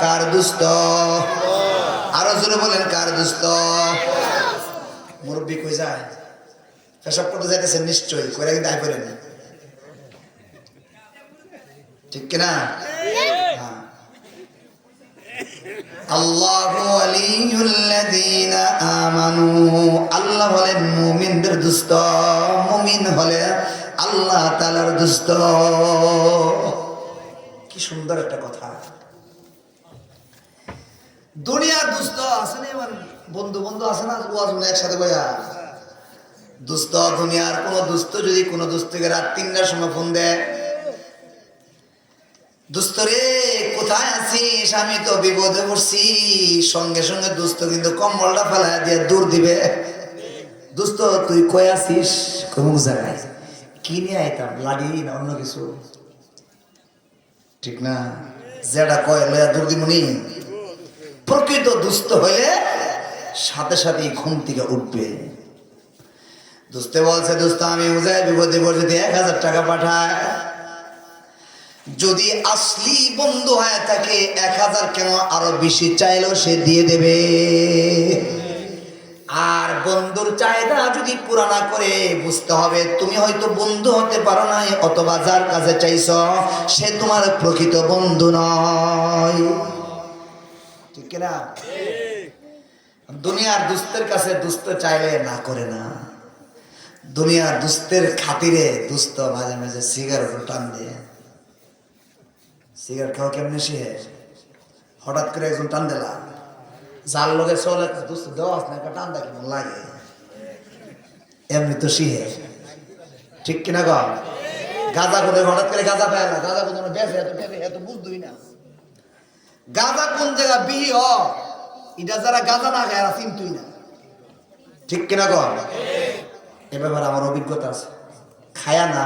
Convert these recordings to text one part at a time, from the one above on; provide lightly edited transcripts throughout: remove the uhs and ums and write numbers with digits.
কার দুস্থ? আরো জোরে বলেন, কার দুস্থ? মুরব্বী কই যায়? পেশাব করতে যাইতেছেন নিশ্চয়ই, কইরা কিন্তু আয় করেন, ঠিক কিনা? আল্লাহু ওয়ালিয়ুল্লাযীনা আমানু, আল্লাহ হলেন মুমিনদের দুস্থ, মুমিন হলে আল্লাহ তাআলার দুস্থ। কি সুন্দর একটা কথা। দুনিয়ার দুস্থ আছে না, আমার বন্ধু বন্ধু আছে না, ওয়াজ একসাথে বইয়া দুস্থ। দুনিয়ার কোন দুস্থ যদি কোন দুস্থকে রাত 3টার সময় ফোন দেয়, দুস্থ রে কোথায় আছিস, আমি তো বিপদে পড়ছি, সঙ্গে সঙ্গে দুস্থ কিন্তু কম্বলটা ফেলা দিয়ে দূর দিবে। দুস্থ তুই কই আছিস? কোন জায়গায়? কি নিয়ে আইতাম, লাড়ি না অন্য কিছু? ঠিক না? যেটা কয় লয়া দূর দিমনি। প্রকৃত দুস্থ হইলে সাথে সাথে ঘুম থেকে উঠবে। দুস্থ বলছে, দুস্থ আমি উজায় বিপদে পড়ছি, 1000 টাকা পাঠায়। যদি আসলি বন্ধু হয়ে থাকে 1000 কেন আরো বেশি চাইলেও সে দিয়ে দেবে। আর বন্ধুর চাহিদা যদি পুরা না করে, বুঝতে হবে তুমি হয়তো বন্ধু হতে পারো নাই, অথবা যার কাছে চাইছ সে তোমার প্রকৃত বন্ধু নয়, ঠিক না? দুনিয়ার দুস্থের কাছে দুস্থ চাইলে না করে না। দুনিয়ার দুস্থের খাতিরে দুস্থ মাঝে মাঝে সিগারেট টান দিয়ে। সিগারেট খাওয়া কেমনে শিখে? হঠাৎ করে একজন টান দিলা, যার লোকে চলে দুস্থ দেওয়া না, একটা টান দেয় কেমন লাগে, এমনি তো শিখে, ঠিক কিনা গো? গাঁজা কোথায় হঠাৎ করে গাঁজা পায় না, গাঁজা কোথাও বেঁচে এত বুঝতুই না। গাঁজা কোন জায়গা বিহি হ, এটা যারা গাঁজা না খায় এরা চিন্তুই না, ঠিক কিনা গো? এ ব্যাপারে আমার অভিজ্ঞতা আছে। খায়া না,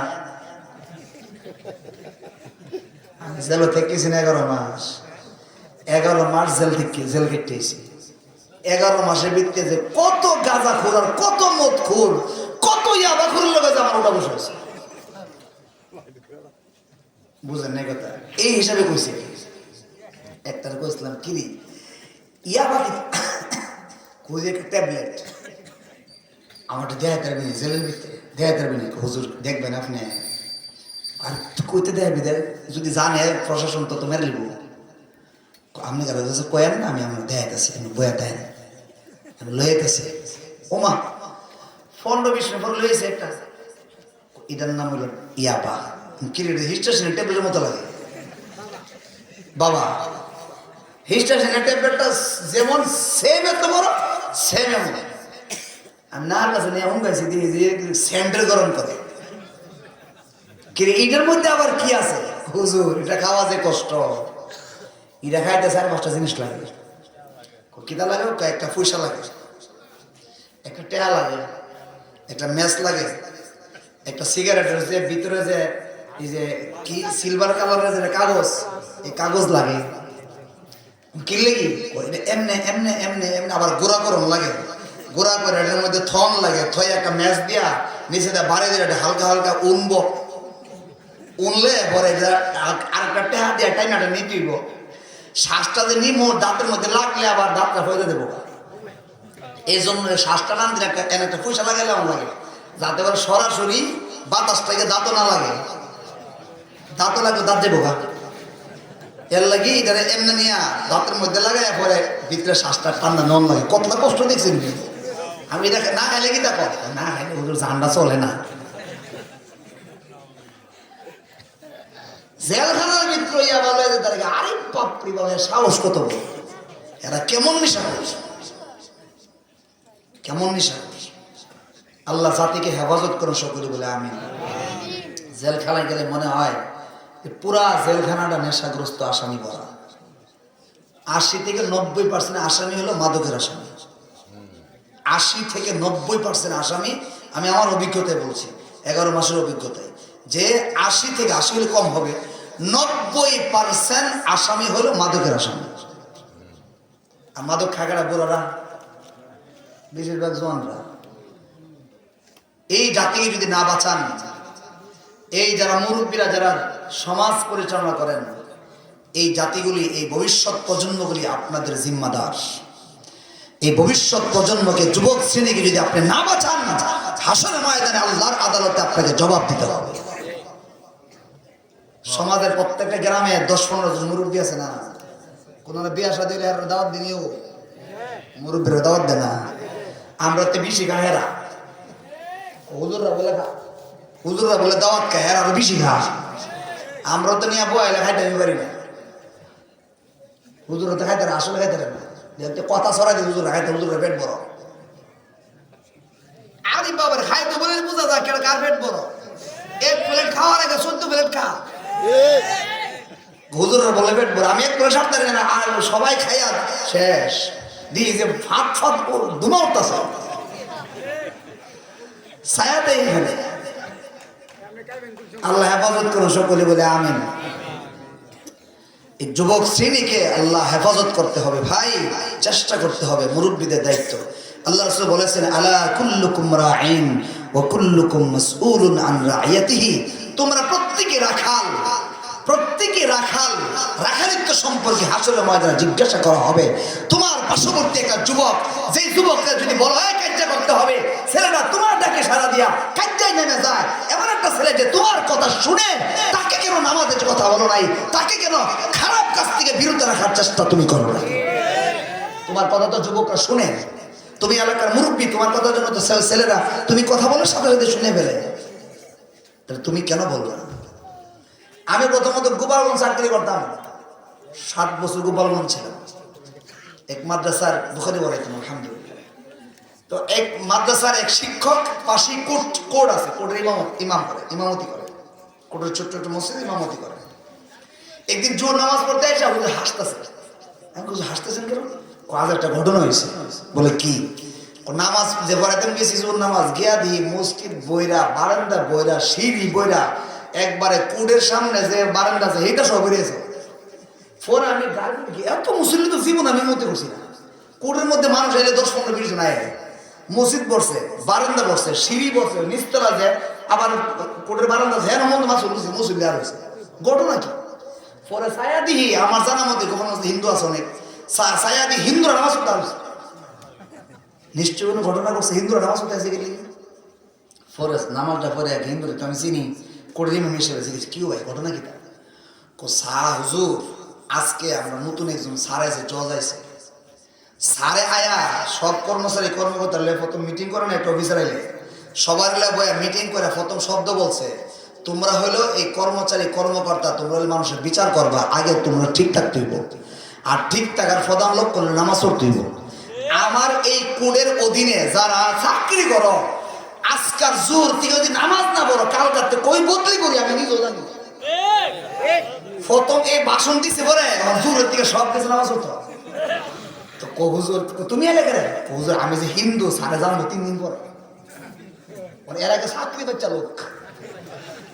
জেল থেকেছি না 11 মাস। 11 মাস জেল কেটেছি। 11 মাসের ভিত্তিতে যে কত গাঁজা খোর আর কত মদ খোর, কত ইয়াবা খোর লোক আমার ওটা বসে আছে, বুঝলেন না কথা? এই হিসাবে কইছে। একটার কইছিলাম কি ইয়াবা কই একটা ট্যাবলেট আমারটা দেয় তারবি জেলের ভিতরে, দেয় তারবি না হুজুর দেখবেন আপনি। আর কইতে দেয় বিদায়, যদি জানে প্রশাসন তো মেরে লিব। আপনি কয়েন না, আমি আমার দেখাইতেছি, আমি বয়া দেয় না, আমি লইতেছি। ওমা 15-20 মিনিট পরে লইছে একটা, এটার নাম হইল ইয়াবা। হিস্টেশনের ট্যাবলেটের মতো লাগে বাবা। হিস্টেশনের ট্যাবলেটটা যেমন সেম এত বড়, সেম এমন। আমি না কাছে নিয়ে এমন গাইছি দিয়ে যে স্যান্ডেল গরম করে। এটার মধ্যে আবার কি আছে হুজুর? এটা খাওয়া যে কষ্ট, এটা খাইতে 4-5টা জিনিস লাগে। কিতা লাগে? একটা পয়সা লাগে, একটা টেয়া লাগে, একটা ম্যাচ লাগে, একটা সিগারেটের যে ভিতরে যে এই যে কি সিলভার কালারের যে কাগজ, এই কাগজ লাগে। কিনলে কি এমনে এমনে এমনে এমনে আবার গোড়া করম লাগে, গোড়া করে এটার মধ্যে থন লাগে, থই একটা ম্যাচ দিয়া নিচে দেয় বাড়ি দিয়ে এটা হালকা হালকা উনবো, উনলে পরে আরেকটা টেহা দিয়ে টাইনাটা নিয়ে দিব। শ্বাসটা যে নিমো দাঁতের মধ্যে লাগলে আবার দাঁতটা ফেলে দেবো। এই জন্য শ্বাসটা টান দিলে একটা পয়সা লাগালে আমার লাগে, যাতে করে সরাসরি বাতাসটাকে দাঁতও না লাগে, দাঁতও লাগবে দাঁত দেবো গা। এর লাগি এটা এমনি নিয়ে দাঁতের মধ্যে লাগাই পরে ভিতরে শ্বাসটা ঠান্ডা নন লাগে। কতটা কষ্ট দেখছেন? আমি এটা না খাইলে কি দেখো, না খাইলে হুজুর ঝান্ডা চলে না। জেলখানার ভিতরে ইয়া বলে যে তাদেরকে, আরে বাপরি বাবা সাহস কত বড়, এরা কেমন নেশা করছে, কেমন নেশা করছে। আল্লাহ জাতিকে হেফাজত করুন সকলে বলে আমি। জেলখানায় গেলে মনে হয় পুরা জেলখানাটা নেশাগ্রস্ত আসামি ভরা। 80 থেকে 90% আসামি হলো মাদকের আসামি। 80 থেকে 90% আসামি, আমি আমার অভিজ্ঞতায় বলছি, 11 মাসের অভিজ্ঞতায়, যে 80 থেকে 80 হলে কম হবে, 90% আসামি হলো মাদকের আসামি। আর মাদক খাগারা বুড়ারা, বেশিরভাগ জোয়ানরা। এই জাতিকে যদি না বাঁচান, এই যারা মুরব্বীরা যারা সমাজ পরিচালনা করেন, এই জাতিগুলি, এই ভবিষ্যৎ প্রজন্মগুলি আপনাদের জিম্মাদার। এই ভবিষ্যৎ প্রজন্মকে, যুবক শ্রেণীকে যদি আপনি না বাঁচান, হাসরের ময়দানে আল্লাহর আদালতে আপনাকে জবাব দিতে হবে। সমাজের প্রত্যেকটা গ্রামে 10-15 জন মুরব্বী আছে না? কোন বিয়া শাদী হলে আর দাওয়াত দিনিও মুরব্বীরা দাওয়াত দেয় না। আমরা তো বেশি খাই, হেরা হুজুররা বলে খা, হুজুররা বলে দাওয়াত খায়, আর আরো বেশি খা। আমরা তো নিয়ে বয়ালে খাইতে আমি পারি না। হুজুররা তো খাইতে, আসলে খাইতে না, কথা ছড়াই দিয়ে হুজুররা খাইতে, হুজুররা পেট বড়। আরে বাবার খাইতে বলে বোঝা যায় কেন কার পেট বড়। 1 প্লেট খাওয়ার আগে 14 প্লেট খা। হুজুররা বলে পেট বড়, আমি 1 প্লেট সারতে না, আর সবাই খাইয়া শেষ দিয়ে যে ফাট ফাট ধুমা উঠতেছে ছায়াতে। এখানে আল্লাহ হেফাজত করুন সকলে বলে আমিন। এই যুবক শ্রেণীকে আল্লাহ হেফাজত করতে হবে ভাই, চেষ্টা করতে হবে, মুরব্বীদের দায়িত্ব। আল্লাহ রাসূল বলেছেন, আলা কুল্লুকুম রাঈন ওয়া কুল্লুকুম মাসউলুন আন রাইয়াতিহি। তোমরা প্রত্যেকে রাখাল, প্রত্যেকে রাখাল, রাখালিত্ব সম্পর্কে হাসরের ময়দানে জিজ্ঞাসা করা হবে। তোমার পার্শ্ববর্তী একটা যুবক, যে যুবককে যদি বলো কাজটা করতে হবে, ছেলেটা তোমার ডাকে সাড়া দিয়া কাজটায় নেমে যায়, এমন একটা ছেলে যে তোমার কথা শুনে তাকে কেন নামাজের কথা বলো নাই, তাকে কেন খারাপ কাজ থেকে বিরত রাখার চেষ্টা তুমি করো না। তোমার কথা তো যুবকরা শুনে, তুমি এলাকার মুরব্বী, তোমার কথার জন্য তো ছেলেরা তুমি কথা বলার সাথে সাথে শুনে ফেলে, তাহলে তুমি কেন বলবো না? আমি প্রথমত গোপালগঞ্জ চাকরি করতাম, 7 বছর গোপালগঞ্জ ছিলাম। এক মাদ্রাসার বুখারি পড়াইতাম আলহামদুলিল্লাহ। তো এক মাদ্রাসার এক শিক্ষক পাশে কোর্ট আছে, কোর্টের ইমামতি করে, কোর্টের ছোট্ট ছোট্ট মসজিদ ইমামতি করে। একদিন জোর নামাজ পড়তে এসে হুজুর হাসতেছে। আমি হুজুর হাসতেছেন কেন? আজ একটা ঘটনা হয়েছে। বলে কি? নামাজ যে পড়াইতাম গেছি জোর নামাজ, গিয়া দিয়ে মসজিদ বইরা, বারান্দা বইরা, সিঁড়ি বইরা, একবারে কোর্টের সামনে যে বারান্দা আছে এইটা সব বেরিয়েছে। পরে আমি এত মুসলিম তো জীবন আমি মতে করছি না। কোর্টের মধ্যে মানুষ এলে 10-15-20 জন আয়, মসজিদ পড়ছে, বারান্দা পড়ছে, সিঁড়ি পড়ছে, নিচতলা যায়, আবার কোর্টের বারান্দা আছে, এর মধ্যে মাছ উঠছে, মুসলিম আর হয়েছে। ঘটনা কি? পরে ছায়া দিহি আমার জানা মতে, গোপন হিন্দু আছে অনেক, ছায়া দিহি হিন্দুরা নামাজ পড়তে আসছে। নিশ্চয় কোনো ঘটনা করছে, হিন্দুরা নামাজ পড়তে আসে গেলি। পরে নামাজটা পরে এক হিন্দুরা তো আমি চিনি, কোর্টের ইমাম হিসেবে জিজ্ঞেস, কি ভাই ঘটনা কি? তা হুজুর আজকে আমরা নতুন একজন স্যার আছে, জজ আছে, স্যারে আয়া সব কর্মচারী কর্মকর্তা প্রথম মিটিং করে না, একটা অফিসার আইলে সবার বয়া মিটিং করে প্রথম শব্দ বলছে, তোমরা হইলো এই কর্মচারী কর্মকর্তা, তোমরা হইলে মানুষের বিচার করবা, আগে তোমরা ঠিক থাকতে হইব, আর ঠিক থাকার প্রধান লক্ষ্য নামাজ পড়তে হইব। আমার এই কোডের অধীনে যারা চাকরি করো, আজকাল জোর থেকে যদি নামাজ না পড়ো, কালকাতে কই বদলি করি আমি নিজেও জানি। প্রথম এই ভাষণ দিছে পরে জোরের থেকে সব কিছু নামাজ হতো। তো হুজুর তুমি এলে গেলে, হুজুর আমি যে হিন্দু, সাড়ে জানবো 3 দিন পরে। এর আগে চাকরি বাচ্চা লোক,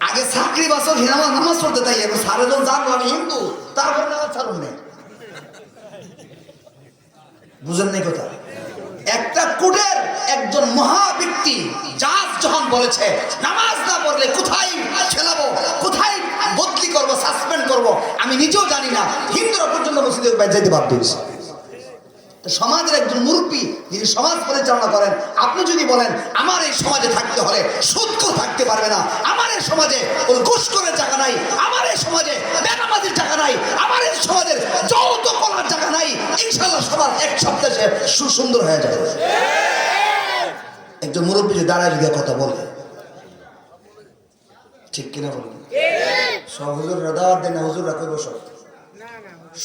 আগে চাকরি বাচ্চা নামাজ পড়তে তাই সাড়ে জন জানবো আমি হিন্দু, তারপরে নামাজ ছাড়ুন নেই। বুঝেন নাই কথা? একটা কোর্টের একজন মহা ব্যক্তি জাজ যখন বলেছে নামাজ না পড়লে কোথায় খেলাবো, কোথায় বদলি করবো, সাসপেন্ড করবো, আমি নিজেও জানি না, হিন্দুরা পর্যন্ত মসজিদের বাইরে যেতে বাধ্য হয়েছে। সমাজের একজন মুরব্বী যিনি সমাজ পরিচালনা করেন, আপনি যদি বলেন আমার এই সমাজে থাকতে হলে সুদখোর থাকতে পারবে না, আমার এই সমাজে ঘুষখোরের জায়গা নাই, আমার এই সমাজে বেনামাজির জায়গা নাই, আমার এই সমাজের যৌতুক করার জায়গা নাই, ইনশাআল্লাহ সমাজ এক সপ্তাহে সুন্দর হয়ে যাবে। একজন মুরব্বী যদি দাঁড়ায় যদি কথা বলে, ঠিক কিনা বলবেন? সব হুজুররা দাওয়াত দেন না, হুজুররা কইব সব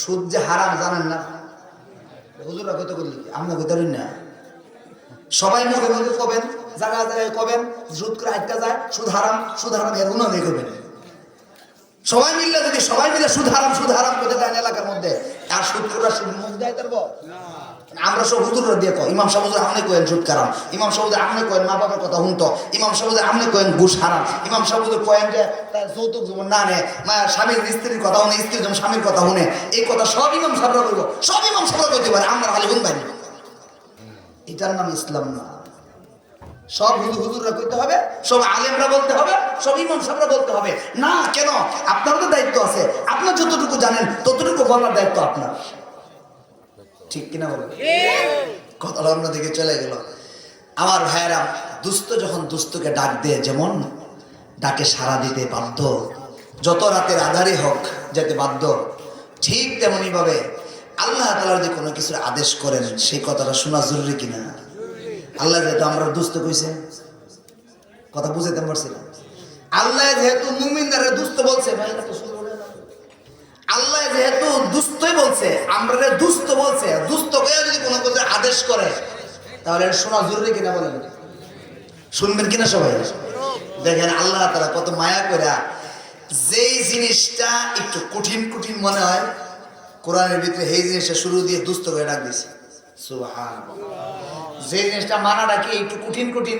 সুদ যে হারাম জানেন না, হুজুররা কত করলি আমরা কইতারি না। সবাই মুখে মুখে কবেন, জায়গায় জায়গায় কবেন, সুদ করে আটকা যায়, সুদ হারাম এর উন্নয়ন করবেন। সবাই মিললে যদি সবাই মিলে সুদ হারাম করতে দেন এলাকার মধ্যে, আর সুদ করে মুখ দেয় তারব। আমরা সব হুজুররা দিয়ে কয়, ইমাম সাহেব আপনি কয়েন সুদ হারাম, ইমাম সাহেব আপনি কয়েন মা বাবার কথা শুনতো, ইমাম সাহেব আপনি কয়েন ঘুষ হারাম, ইমাম সাহেব কয়েন যে তার যৌতুক যেমন না নেয়, স্বামীর স্ত্রীর কথা শুনে, স্ত্রীর যেমন স্বামীর কথা শুনে, এই কথা সব ইমাম সাহেবরা বলবো, সব ইমাম সাহেবরা করতে পারে, আমরা খালি শুনবাই না। এটার নাম ইসলাম না। সব হুজুররা কইতে হবে, সব আলেমরা বলতে হবে, সব ইমাম সাহেবরা বলতে হবে না? কেন? আপনারও তো দায়িত্ব আছে। আপনার যতটুকু জানেন ততটুকু বলার দায়িত্ব আপনার। ঠিক কিনা বলেন? কথাটা অন্যদিকে চলে গেল। আমার ভাইয়েরা, দুস্থ যখন দুস্থকে ডাক দেয়, যেমন ডাকে সাড়া দিতে বাধ্য, যত রাতের আধারই হোক যেতে বাধ্য, ঠিক তেমনি ভাবে আল্লাহ তাআলা যদি কোনো কিছুর আদেশ করেন সেই কথাটা শোনা জরুরি কিনা? আল্লাহ যেহেতু আমরা দুস্থ কইছে, কথা বুঝাতে পারছি না? আল্লাহ যেহেতু মুমিনদের দুস্থ বলছে, ভাই এটা তো শুনবো না। আল্লাহ যেহেতু দুস্থই বলছে, আমরা দুস্থ বলছে, দুস্থ হয়ে যদি কোনো কিছু আদেশ করে তাহলে এটা শোনা জরুরি কিনা বলেন? শুনবেন কিনা সবাই? দেখেন আল্লাহ তাআলা কত মায়া করে, যেই জিনিসটা একটু কঠিন কঠিন মনে হয় কোরআনের ভিতরে সেই জিনিসটা শুরু দিয়ে দুস্থ করে ডাক দিয়েছে। সুবহানাল্লাহ। যে জিনিসটা মানাটা কি একটু কঠিন কঠিন,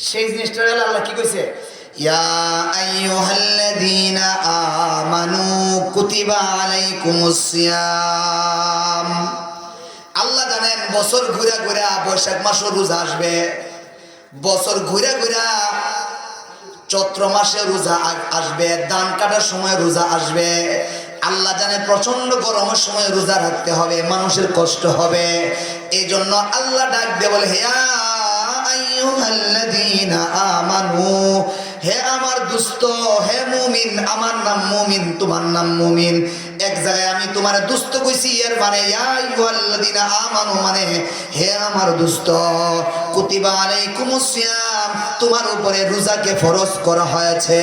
সেই জিনিসটা আল্লাহ কি কইছে? ইয়া আইয়ুহাল্লাযীনা আমানু কুতিবা আলাইকুমুস সিয়াম। আল্লাহ জানেন বছর ঘুরা ঘুরা বৈশাখ মাসে রোজা আসবে, বছর ঘুরা ঘুরা চৈত্র মাসে রোজা আসবে, ধান কাটার সময় রোজা আসবে। আল্লাহ জানে প্রচন্ড গরমের সময় রোজা রাখতে হবে, মানুষের কষ্ট হবে। এই জন্য আল্লাহ ডাক দিয়ে বলে, হে আইয়ুহাল্লাযীনা আমানু, হে আমার দুস্থ, হে মুমিন, আমার নাম মুমিন, তোমার নাম মুমিন। এক জায়গায় আমি তোমার দুস্থ কইছি, এর মানে ইয়া আইয়ুহাল্লাযীনা আমানু মানে হে আমার দুস্থ, কুতিবা আলাইকুমুস সিয়াম, তোমার উপরে রোজাকে ফরজ করা হয়েছে।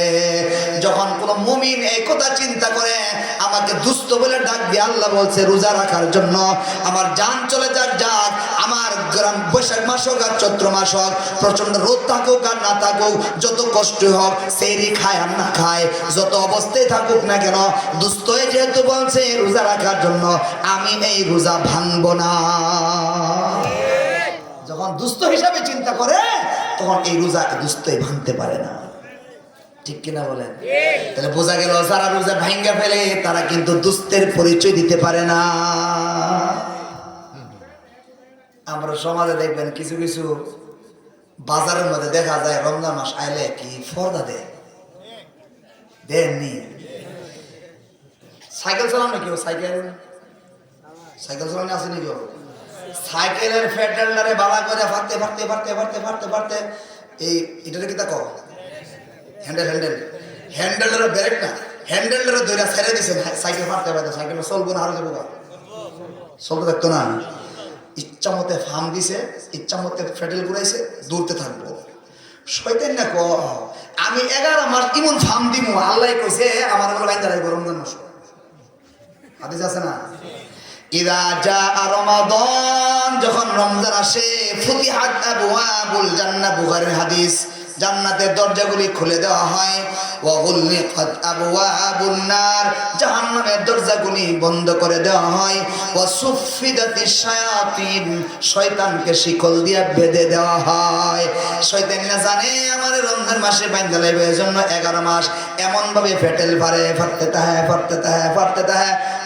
যখন কোন মুমিন এই কথা চিন্তা করে, আমাকে দুস্থ বলে ডাক দিয়ে আল্লাহ বলছে রোজা রাখার জন্য, আমার জান চলে যাক যাক, আমার গ্রাম বৈশাখ মাস হোক আর চৈত্র মাস হোক, প্রচন্ড রোদ থাকুক আর না থাকুক, যত কষ্ট হোক, সেরি খায় আর না খায়, যত অবস্থায় থাকুক না কেন, দুস্থ হয়ে যেহেতু বলছে রোজা রাখার জন্য, আমি এই রোজা ভাঙবো না। যখন দুস্থ হিসাবে চিন্তা করে তখন এই রোজা দুস্থই ভাঙতে পারে না। ঠিক কিনা বলেন? তাহলে বোঝা গেল যারা রোজা ভাঙ্গা ফেলে তারা কিন্তু দুস্থের পরিচয় দিতে পারে না। আমরা সমাজে দেখবেন কিছু কিছু বাজারের মধ্যে দেখা যায় রমজান মাস আইলে কি ফর্দা দেননি। সাইকেল চালান না কেউ? সাইকেল চালানো আছে নাকি? সাইকেলের ফেডারে বালা করে ফাটতে ফাটতে ফাটতে ফাটতে ফাটতে ফাটতে এই এটাকে কি তা কও? হ্যান্ডেলের ব্রেক না, হ্যান্ডেলের ধরে ছেড়ে দিছে, সাইকেল ফাটতে ফাটতে, সাইকেল চলবো না, আরো যাবো, চলতে থাকতো না। ইচ্ছা মতে ফার্ম দিছে, ইচ্ছা মতে ফেডেল ঘুরাইছে, দৌড়তে থাকবো। শয়তান না কো আমি 11 মাস ইমন ফার্ম দিব, আল্লাহ কইছে আমার বলে বাইন্দা রাখবো রমজান মাস। হাদিস আছে না? ইদা জা রমাদান, যখন রমজান আসে, ফুতিহাত আবওয়াবুল জান্নাহ, বুখারীর হাদিস, জান্নাতের দরজাগুলি খুলে দেওয়া হয়। ওয়া গুললিকাত আবওয়াবুন নার, জাহান্নামের দরজাগুলি বন্ধ করে দেওয়া হয়। ওয়া সুফিদাতিশ শায়াতিন, শয়তানকে শিকল দিয়ে বেঁধে দেওয়া হয়। শয়তান না জানে আমার রমজান মাসে বাইন্ধা লাগবে, এজন্য 11 মাস এমন ভাবে ফেটেল পারে, ফাটতে তাহে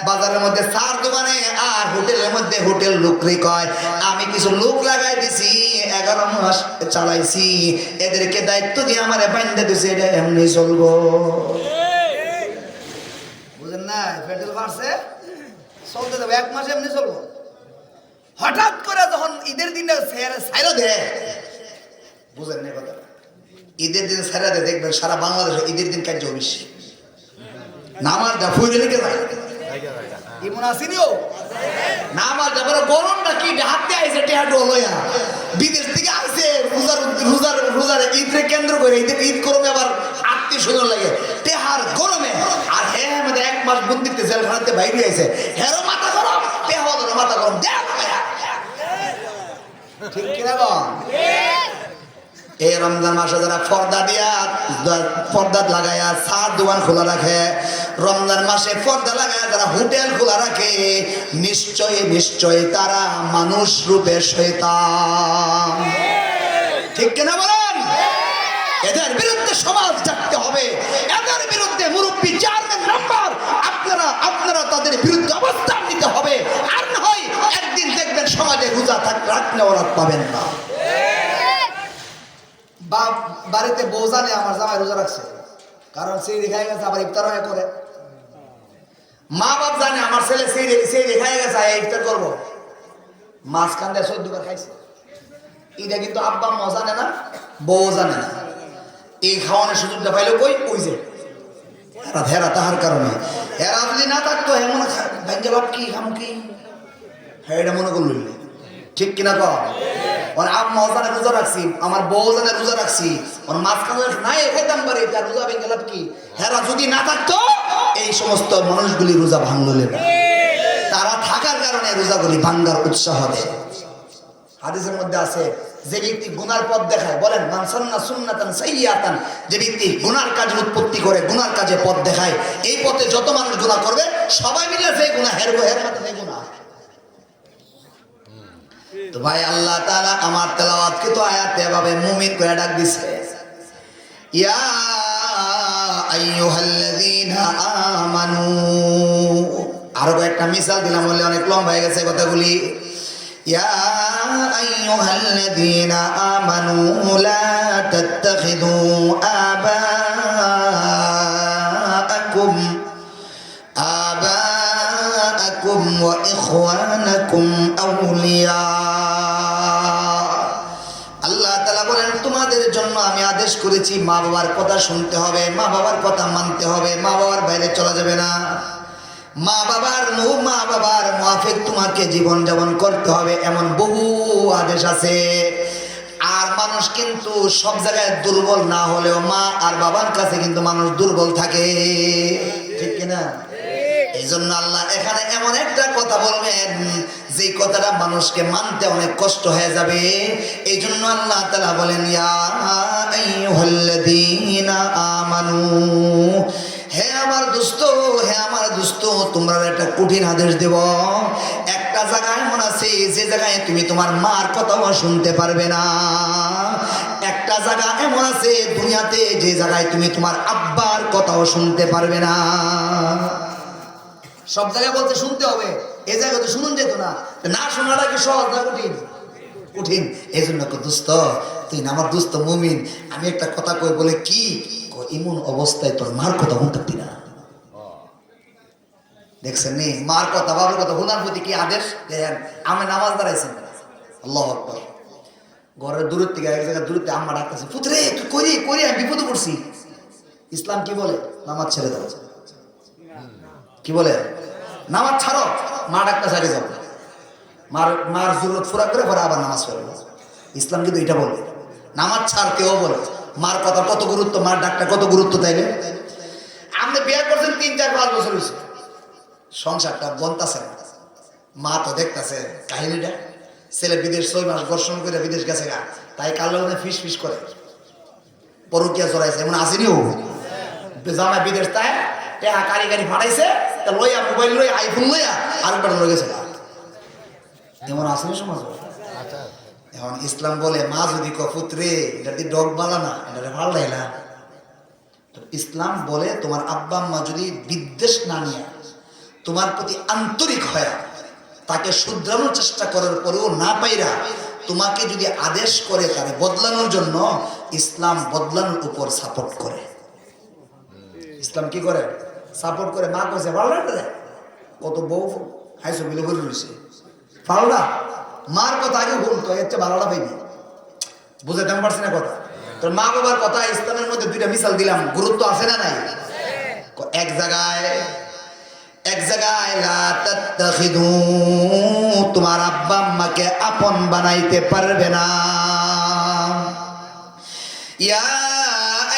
বাজারের মধ্যে সার দোকানে আর হোটেলের মধ্যে হোটেল লুকরি কয়, আমি কিছু লোক লাগাই দিছি, 11 মাস চালাইছি, এদেরকে দায়িত্ব দিয়ে আমারে বাইন্ধা দিছে, এটা এমনি চলবো। বুঝেন না? ফেটেল বাড়ছে, চলতে দেবো, 1 মাস এমনি চলবো। হঠাৎ করে যখন ঈদের দিনে ছাইরা দেয়, বুঝেন না কথা? ঈদের দিনে ছাইরা দেয়, দেখবেন সারা বাংলাদেশে ঈদের দিন কার্য বেশি, নামাজটা ফুইরে লিখে যায়। ইমন আসিনিও নামাজ যাবার গরমটা কি হাতে আইছে, টেহাটো লইয়া বিদেশ থেকে আইছে, রোজার ঈদকে কেন্দ্র করে ঈদ করবে, আবার আত্মীয়-স্বজন লাগে টেহার গরমে, আর হ্যাঁ মধ্যে 1 মাস বন্দিতে জেলখানাতে বাইরে আইছে, হেরো মাথা গরম, টেহাওয়ালারও মাথা গরম। ঠিক কিনা বল? এই রমজান মাসে যারা পর্দা লাগায়া সার দোকান খোলা রাখে, রমজান মাসে পর্দা লাগায়া যারা হোটেল খোলা রাখে, নিশ্চয়ই তারা মানুষ রূপে শয়তান। ঠিক কিনা বলেন? এদের বিরুদ্ধে সমাজ জাগতে হবে, এদের বিরুদ্ধে মুরব্বী চেয়ারম্যান নাম্বার আপনারা তাদের বিরুদ্ধে অবস্থান নিতে হবে, আর না হয় একদিন দেখবেন সমাজে রোজা রাখলে ওরা পাবেন না। বা বাড়িতে বউ জানে আমার জামাই রোজা রাখছে, কারণ সেই রেখায় গেছে আবার ইফতার হয়ে করে। মা বাপ জানে আমার ছেলে সেই রেখায় গেছে ইফতার করবো, মাঝখান দিয়ে 14 বার খাইছে। এটা কিন্তু আব্বা আম্মা জানে না, বউ জানে না। এই খাওয়ানোর সুযোগটা পাইলো কই, ওই যে হেরা তাহার কারণে। হেরা যদি না থাকতো এমন ভাঙ্গে বাপ কি খাম কি, হ্যাঁ এটা মনে করল ঠিক কিনা কর। ওর আম্মা জানে রোজা রাখছি, আমার বউ জানে রোজা রাখছি, ওর মাঝখানে নাই খাইতাম পারি, তার রোজা ভেঙে লাভ কি। হেরা যদি না থাকতো এই সমস্ত মানুষগুলি রোজা ভাঙলে না, তারা থাকার কারণে রোজাগুলি ভাঙ্গার উৎসাহ দেয়। হাদিসের মধ্যে আছে, যে ব্যক্তি গুনার পথ দেখায়, বলেন মান সান্না সুন্নাতান সাইয়্যাতান, যে ব্যক্তি গুনার কাজের উৎপত্তি করে, গুনার কাজে পথ দেখায়, এই পথে যত মানুষ গুনাহ করবে সবাই মিলে সেই গুনাহ হের মধ্যে সেই গুনাহ। তো ভাই আল্লাহ তাআলা আমার তেলাওয়াতকে তো আয়াতে এভাবে মুমিন করে ডাক দিছে, ইয়া আইয়ুহাল্লাযীনা আমানু। আরো একটা মিসাল দিলাম, বললে অনেক লম্বা হয়ে গেছে কথাগুলি। ইয়া আইয়ুহাল্লাযীনা আমানু লা তাত্তাখিযু আবাআকুম ওয়া ইখওয়ানাকুম আউলিয়া। আল্লাহ তাআলা বলেন, তোমাদের জন্য আমি আদেশ করেছি মা বাবার কথা শুনতে হবে, মা বাবার কথা মানতে হবে, মা বাবার বাইরে চলা যাবে না। মা বাবার মুআফিক তোমাকে জীবন যাপন করতে হবে, এমন বহু আদেশ আছে। আর মানুষ কিন্তু সব জায়গায় দুর্বল না হলেও মা আর বাবার কাছে কিন্তু মানুষ দুর্বল থাকে, ঠিক কিনা? এই জন্য আল্লাহ এখানে এমন একটা কথা বলবেন যে কথাটা মানুষকে মানতে অনেক কষ্ট হয়ে যাবে। এই জন্য আল্লাহ তাআলা বলেন, ইয়া আইয়ুহাল্লাযীনা আমানু, হে আমার দোস্ত, তোমরা একটা কঠিন আদেশ দেব। একটা জায়গায় এমন আছে যে জায়গায় তুমি তোমার মার কথাও শুনতে পারবে না। একটা জায়গা এমন আছে দুনিয়াতে যে জায়গায় তুমি তোমার আব্বার কথাও শুনতে পারবে না। সব জায়গায় বলতে শুনতে হবে, এই জায়গায় তো শুনুন যেত না, না শোনাটা কি সহজ না কঠিন? কঠিন। এই জন্য দোস্ত, তুই না আমার দোস্ত মুমিন, আমি একটা কথা কই, বলে কি এমন অবস্থায় তোর মার কথা শুনতে না। দেখছেন নি মার কথা বাবার কথা শোনার প্রতি কি আদেশ দেন। আমি নামাজ দাঁড়াইছেন, আল্লাহু আকবার, ঘরের দূরের থেকে এক জায়গায় দূরত্বে আম্মা ডাকতেছে, পুত্রে তুই করি আমি বিপদে পড়ছি। ইসলাম কি বলে? নামাজ ছেড়ে দাও। কি বলে? নামাজ ছাড়ো। মা ডাকতে ছাড়ে যাও, মার জরুরত পুরা করে পরে আবার নামাজ পড়ে। ইসলাম কিন্তু এটা বলে, নামাজ ছাড় কেউ বলে। মার কথা কত গুরুত্ব, মার ডাকটা কত গুরুত্ব, তাইলে আপনি বিয়ে করছেন 3-4-5 বছর হয়েছে, সংসারটা বনতাছে না, মা তো দেখতেছে কাহিনীটা, ছেলে বিদেশ 6 মাস দর্শন করে বিদেশ গেছে গা, তাই কালো ফিস করে পরকিয়া চড়াইছে, এমন আসেনি ও জামাই বিদেশ, তাই কারিগারি ফাটাইছে, তা লইয়া মোবাইল লইয়া আইফোন লইয়া আর একটা লয়ে গেছে, এমন আসেনি সমাজ। এখন ইসলাম বলে মা যদি পুত্রে এটা দিয়ে ডগ বালা না, এটা ভাল না। তো ইসলাম বলে তোমার আব্বা আম্মা যদি বিদ্বেষ না নিয়ে তোমার প্রতি আন্তরিক হয়, তাকে শুধরানোর চেষ্টা করার পরেও না পাইরা তোমাকে যদি আদেশ করে তারে বদলানোর জন্য, ইসলাম বদলানোর উপর সাপোর্ট করে। ইসলাম কি করে? সাপোর্ট করে। মা কইছে ভালো না, কত বউ হাইসো বিলে ভরে রয়েছে, ভালো না, মার কথা আগে বলতো, এর চেয়ে ভালোটা পাইবি। বুঝাতে পারছি না কথা? তোর মা বাবার কথা ইসলামের মধ্যে 2টা মিসাল দিলাম, গুরুত্ব আছে না নাই? এক জায়গায় লা তাত্তাখিদু, তোমার আব্বা আম্মাকে আপন বানাইতে পারবে না। ইয়া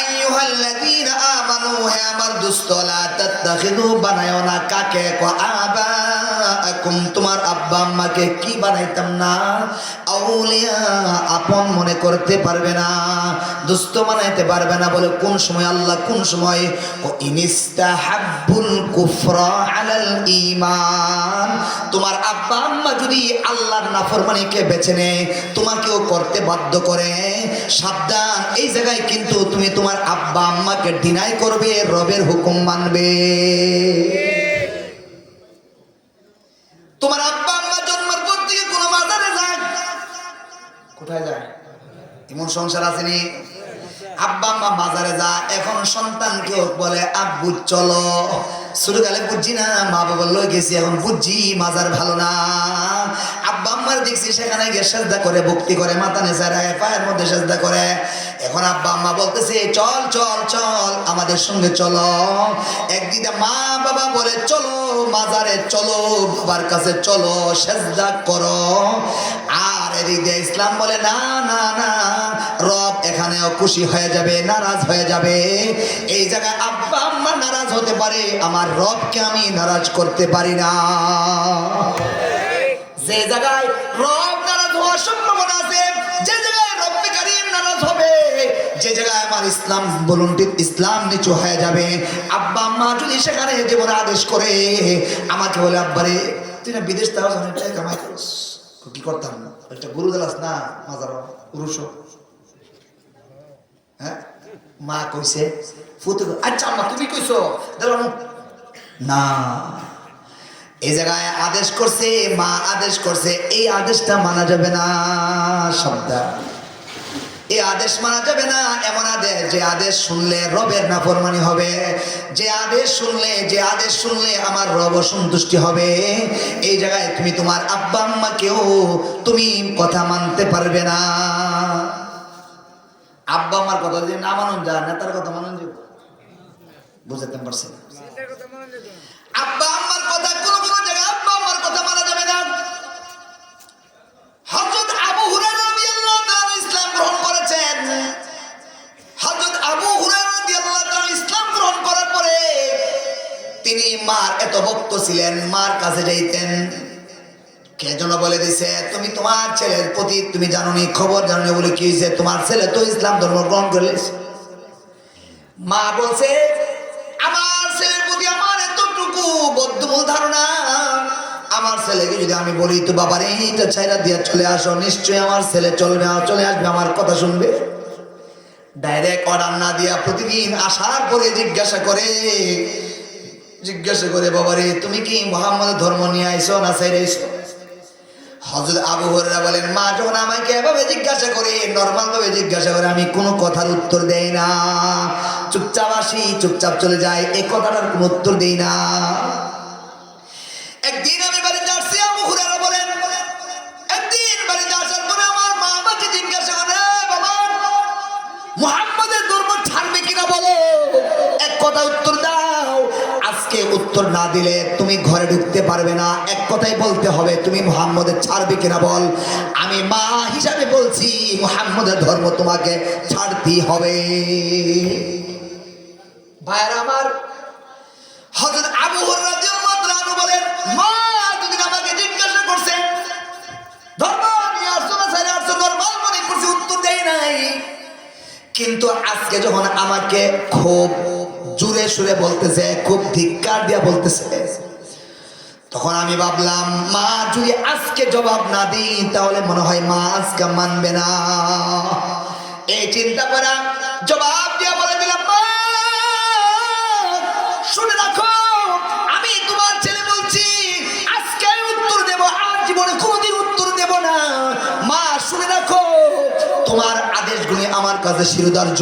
আইয়ুহাল্লাযীনা আমানু, হে আমার দোস্ত, লা তাত্তাখিদু, বানায়ও না কাকে? আবাআকুম, তোমার আব্বা আম্মাকে কি বানাইতাম না? আউলিয়া, আপন মনে করতে পারবে না, দোস্ত বানাইতে পারবে না। বলে কোন সময়? আল্লাহ কোন সময়? ও ইনিস্তাহাব্বুল কুফরা আলাল ঈমান, তোমার আব্বা আম্মা যদি আল্লাহর নাফরমানিকে বেছে নেয়, তোমাকেও করতে বাধ্য করে, সাবধান, এই জায়গায় কিন্তু তুমি তোমার আব্বা আম্মাকে ডিনাই করবে, রবের হুকুম মানবে। তোমার আব্বা আম্মা জন্মের পর থেকে কোন মাজারে যায়? কোথায় যায়? এমন সংসার আসেনি? আব্বা আম্মা বাজারে যা, এখন সন্তানকে বলে আব্বু চলো। ছোটকালে বুঝছি না, মা বাবা লই গেছি, এখন বুঝছি মাজার ভালো না। আব্বা আম্মার দেখছি সেখানে গিয়ে সেজদা করে, ভক্তি করে, মাথা নেচা রায় পায়ের মধ্যে সেজদা করে। এখন আব্বা আম্মা বলতেছে চল চল চল আমাদের সঙ্গে চলো। একদিকে মা বাবা বলে চলো মাজারে চলো, বাবার কাছে চলো, সেজদা করো। আর এদিকে ইসলাম বলে না না না, রব এখানেও খুশি হয়ে যাবে, নারাজ হয়ে যাবে। এই জায়গায় আব্বা আম্মা নারাজ হতে পারে, আমার রবকে আমি নারাজ করতে পারি না। যে জায়গায় রব নারাজ হওয়ার সম্ভাবনা আছে, যে জায়গায় রব্বে কারীম নারাজ হবে, যে জায়গায় আমার ইসলাম বলুন ইসলাম নিচু হয়ে যাবে। আব্বা আম্মা যদি সেখানে জীবনে আদেশ করে আমাকে বলে আব্বারে তুই না বিদেশ তাও অনেকটাই কামাই করিস, কি করতাম না একটা গরু দিলাস না মাজার পুরুষ। হ্যাঁ মা কইছে ফুতে, আচ্ছা আম্মা তুমি কইছো দিলাম না। এই জায়গায় আদেশ করছে, মা আদেশ করছে, এই আদেশটা মানা যাবে না। শব্দ এই আদেশ মানা যাবে না। এমন আদেশ যে আদেশ শুনলে রবের নাফরমানি হবে, যে আদেশ শুনলে আমার রব সন্তুষ্টি হবে। এই জায়গায় তুমি তোমার আব্বা আম্মাকেও তুমি কথা মানতে পারবে না। আব্বা আম্মার কথা যদি না মানুন যা, নেতার কথা মানুন যাব, বুঝতে পারছেন? আব্বা আম্মার কথা কোন কোন জায়গায় আব্বা আম্মার কথা মানা যাবে না। হযরত আবু হুরায়রা রাদিয়াল্লাহু তাআলা ইসলাম গ্রহণ করেছেন। হযরত আবু হুরায়রা রাদিয়াল্লাহু তাআলা ইসলাম গ্রহণ করার পরে তিনি মার এত ভক্ত ছিলেন, মার কাছে যাইতেন। কে যেন বলে দিছে তুমি তোমার ছেলের প্রতি তুমি জানোনি, খবর জানোনি, বলে কি হয়েছে, তোমার ছেলে তো ইসলাম ধর্ম গ্রহণ করলে। মা বলছে আমার ছেলের প্রতি আমার এতটুকু বদ্ধমূল ধারণা, আমার ছেলেকে যদি আমি বলি তো বাবার এইটা ছাইরা দিয়া চলে আসো, নিশ্চয়ই আমার ছেলে চলে আসবে, আমার কথা শুনবে। ডাইরেক্ট অর্ডার না দিয়া প্রতিদিন আসার পরে জিজ্ঞাসা করে বাবারে তুমি কি মুহাম্মাদের ধর্ম নিয়ে আইছো না ছাইরা আইছো? হযরত আবু হুরায়রা বলেন মা যখন আমাকে এভাবে জিজ্ঞাসা করে, নরমাল ভাবে জিজ্ঞাসা করে, আমি কোনো কথার উত্তর দেই না, চুপচাপ আসি, চুপচাপ চলে যাই, এই কথাটার কোনো উত্তর দেই না। একদিন আমি বাড়িতে আসছি, আবু হুরায়রা বলেন একদিন বাড়িতে আসার পরে আমার মা আমাকে জিজ্ঞাসা করে বাবা মুহাম্মাদের ধর্ম ছাড়বে কিনা বলো, এক কথা উত্তর দাও। আজকে উত্তর না দিলে তুমি ঘরে ঢুকতে পারবে না, এক কথাই বলতে হবে তুমি মুহাম্মাদের ছাড়বে কিনা বল। আমি মা হিসাবে বলছি মুহাম্মাদের ধর্ম তোমাকে ছাড়তেই হবে। ভাইরা আমার, হযরত আবু হুরায়রা রাদিয়াল্লাহু তাআলা বলেন মা যদি আমাকে জিজ্ঞাসা করছে ধর্ম নিয়ে আসছো না ছাড়া আসছো, নরমাল মনে করছি, উত্তর দেই নাই। কিন্তু আজকে যখন আমাকে খুব জোরে সুরে বলতেছে, খুব ধিক্কার দিয়া বলতেছে, তখন আমি ভাবলাম মা যদি আজকে জবাব না দিই তাহলে মনে হয় মা আজকে মানবে না। এই চিন্তা করা জবাব দিয়া বলে দিলাম মা শুনে রাখো, আমি তোমার ছেলে বলছি আজকে উত্তর দেব, আর জীবনে কোনোদিন উত্তর দেব না। মা শুনে রাখো, তোমার আদেশগুলি আমার কাছে শিরোধার্য,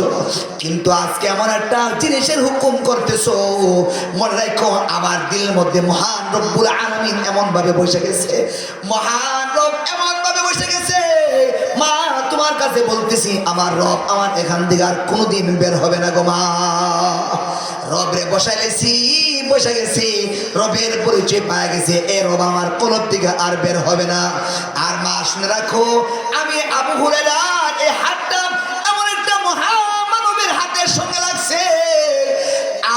কিন্তু আজকে এমন একটা জিনিসের হুকুম করতেছো, মনে রাখো আমার দিলের মধ্যে মহান রব্বুল আলামিন এমন ভাবে বসে গেছে, মহান রব এমন ভাবে বসে গেছে। মা তোমার কাছে বলতেছি আমার রব আমার এখান থেকে আর কোনোদিন বের হবে না গো মা। রবরে বসে গেছি, রবের পরিচয় পাওয়া গেছে, এ রব আমার কলব থেকে আর বের হবে না। আর মা শুনে রাখো, আমি আবু হুরায়রা এই হাতটা এমন একটা মহামানবের হাতের সঙ্গে লাগছে,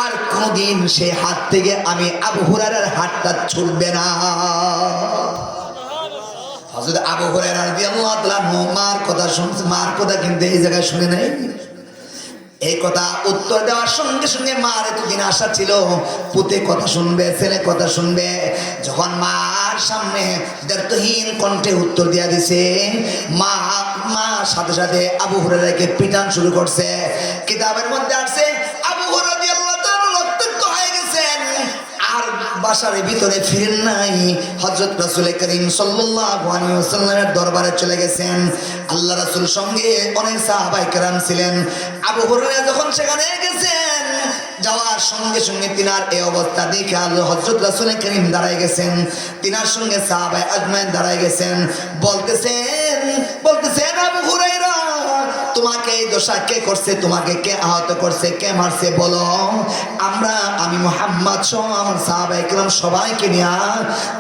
আর কোনদিন সেই হাত থেকে আমি আবু হুরায়রার হাতটা ছুটবে না। হযরত আবু হুরায়রা রাদিয়াল্লাহু তাআলা মার কথা শুনছে, মার কথা কিন্তু এই জায়গায় শুনে নাই। এই কথা উত্তর দেওয়ার সঙ্গে সঙ্গে মার এতদিন আশা ছিল পুতে কথা শুনবে, ছেলে কথা শুনবে। যখন মার সামনে দ্ব্যর্থহীন কণ্ঠে উত্তর দিয়া দিছে, মা সাথে সাথে আবু হুরায়রাকে পিটান শুরু করছে। কিতাবের মধ্যে আসছে আবু হুরায়রা রাদিয়াল্লাহু তাআলা রক্তাক্ত হয়ে গেছেন, আর বাসার ভিতরে ফিরেন নাই, হযরত রাসূল করিম সাল্লাল্লাহু আলাইহি ওয়াসাল্লামের দরবারে চলে গেছেন। আল্লাহ রাসূল সঙ্গে অনেক সাহাবায়ে কেরাম ছিলেন। আবু হুরায়রা যখন সেখানে গেছেন, যাওয়ার সঙ্গে সঙ্গে তিনার এই অবস্থা দেখে হযরত রাসূল করিম দাঁড়ায় গেছেন, তিনার সঙ্গে সাহাবায়ে আজমাইন দাঁড়ায় গেছেন। বলতেছেন আবু হুরায়রা, তোমাকে এই দশা কে করছে? তোমাকে কে আহত করছে? কে মারছে বলো। আমি মুহাম্মদ সহ আমার সাহাবায়ে কেরাম সবাইকে নিয়ে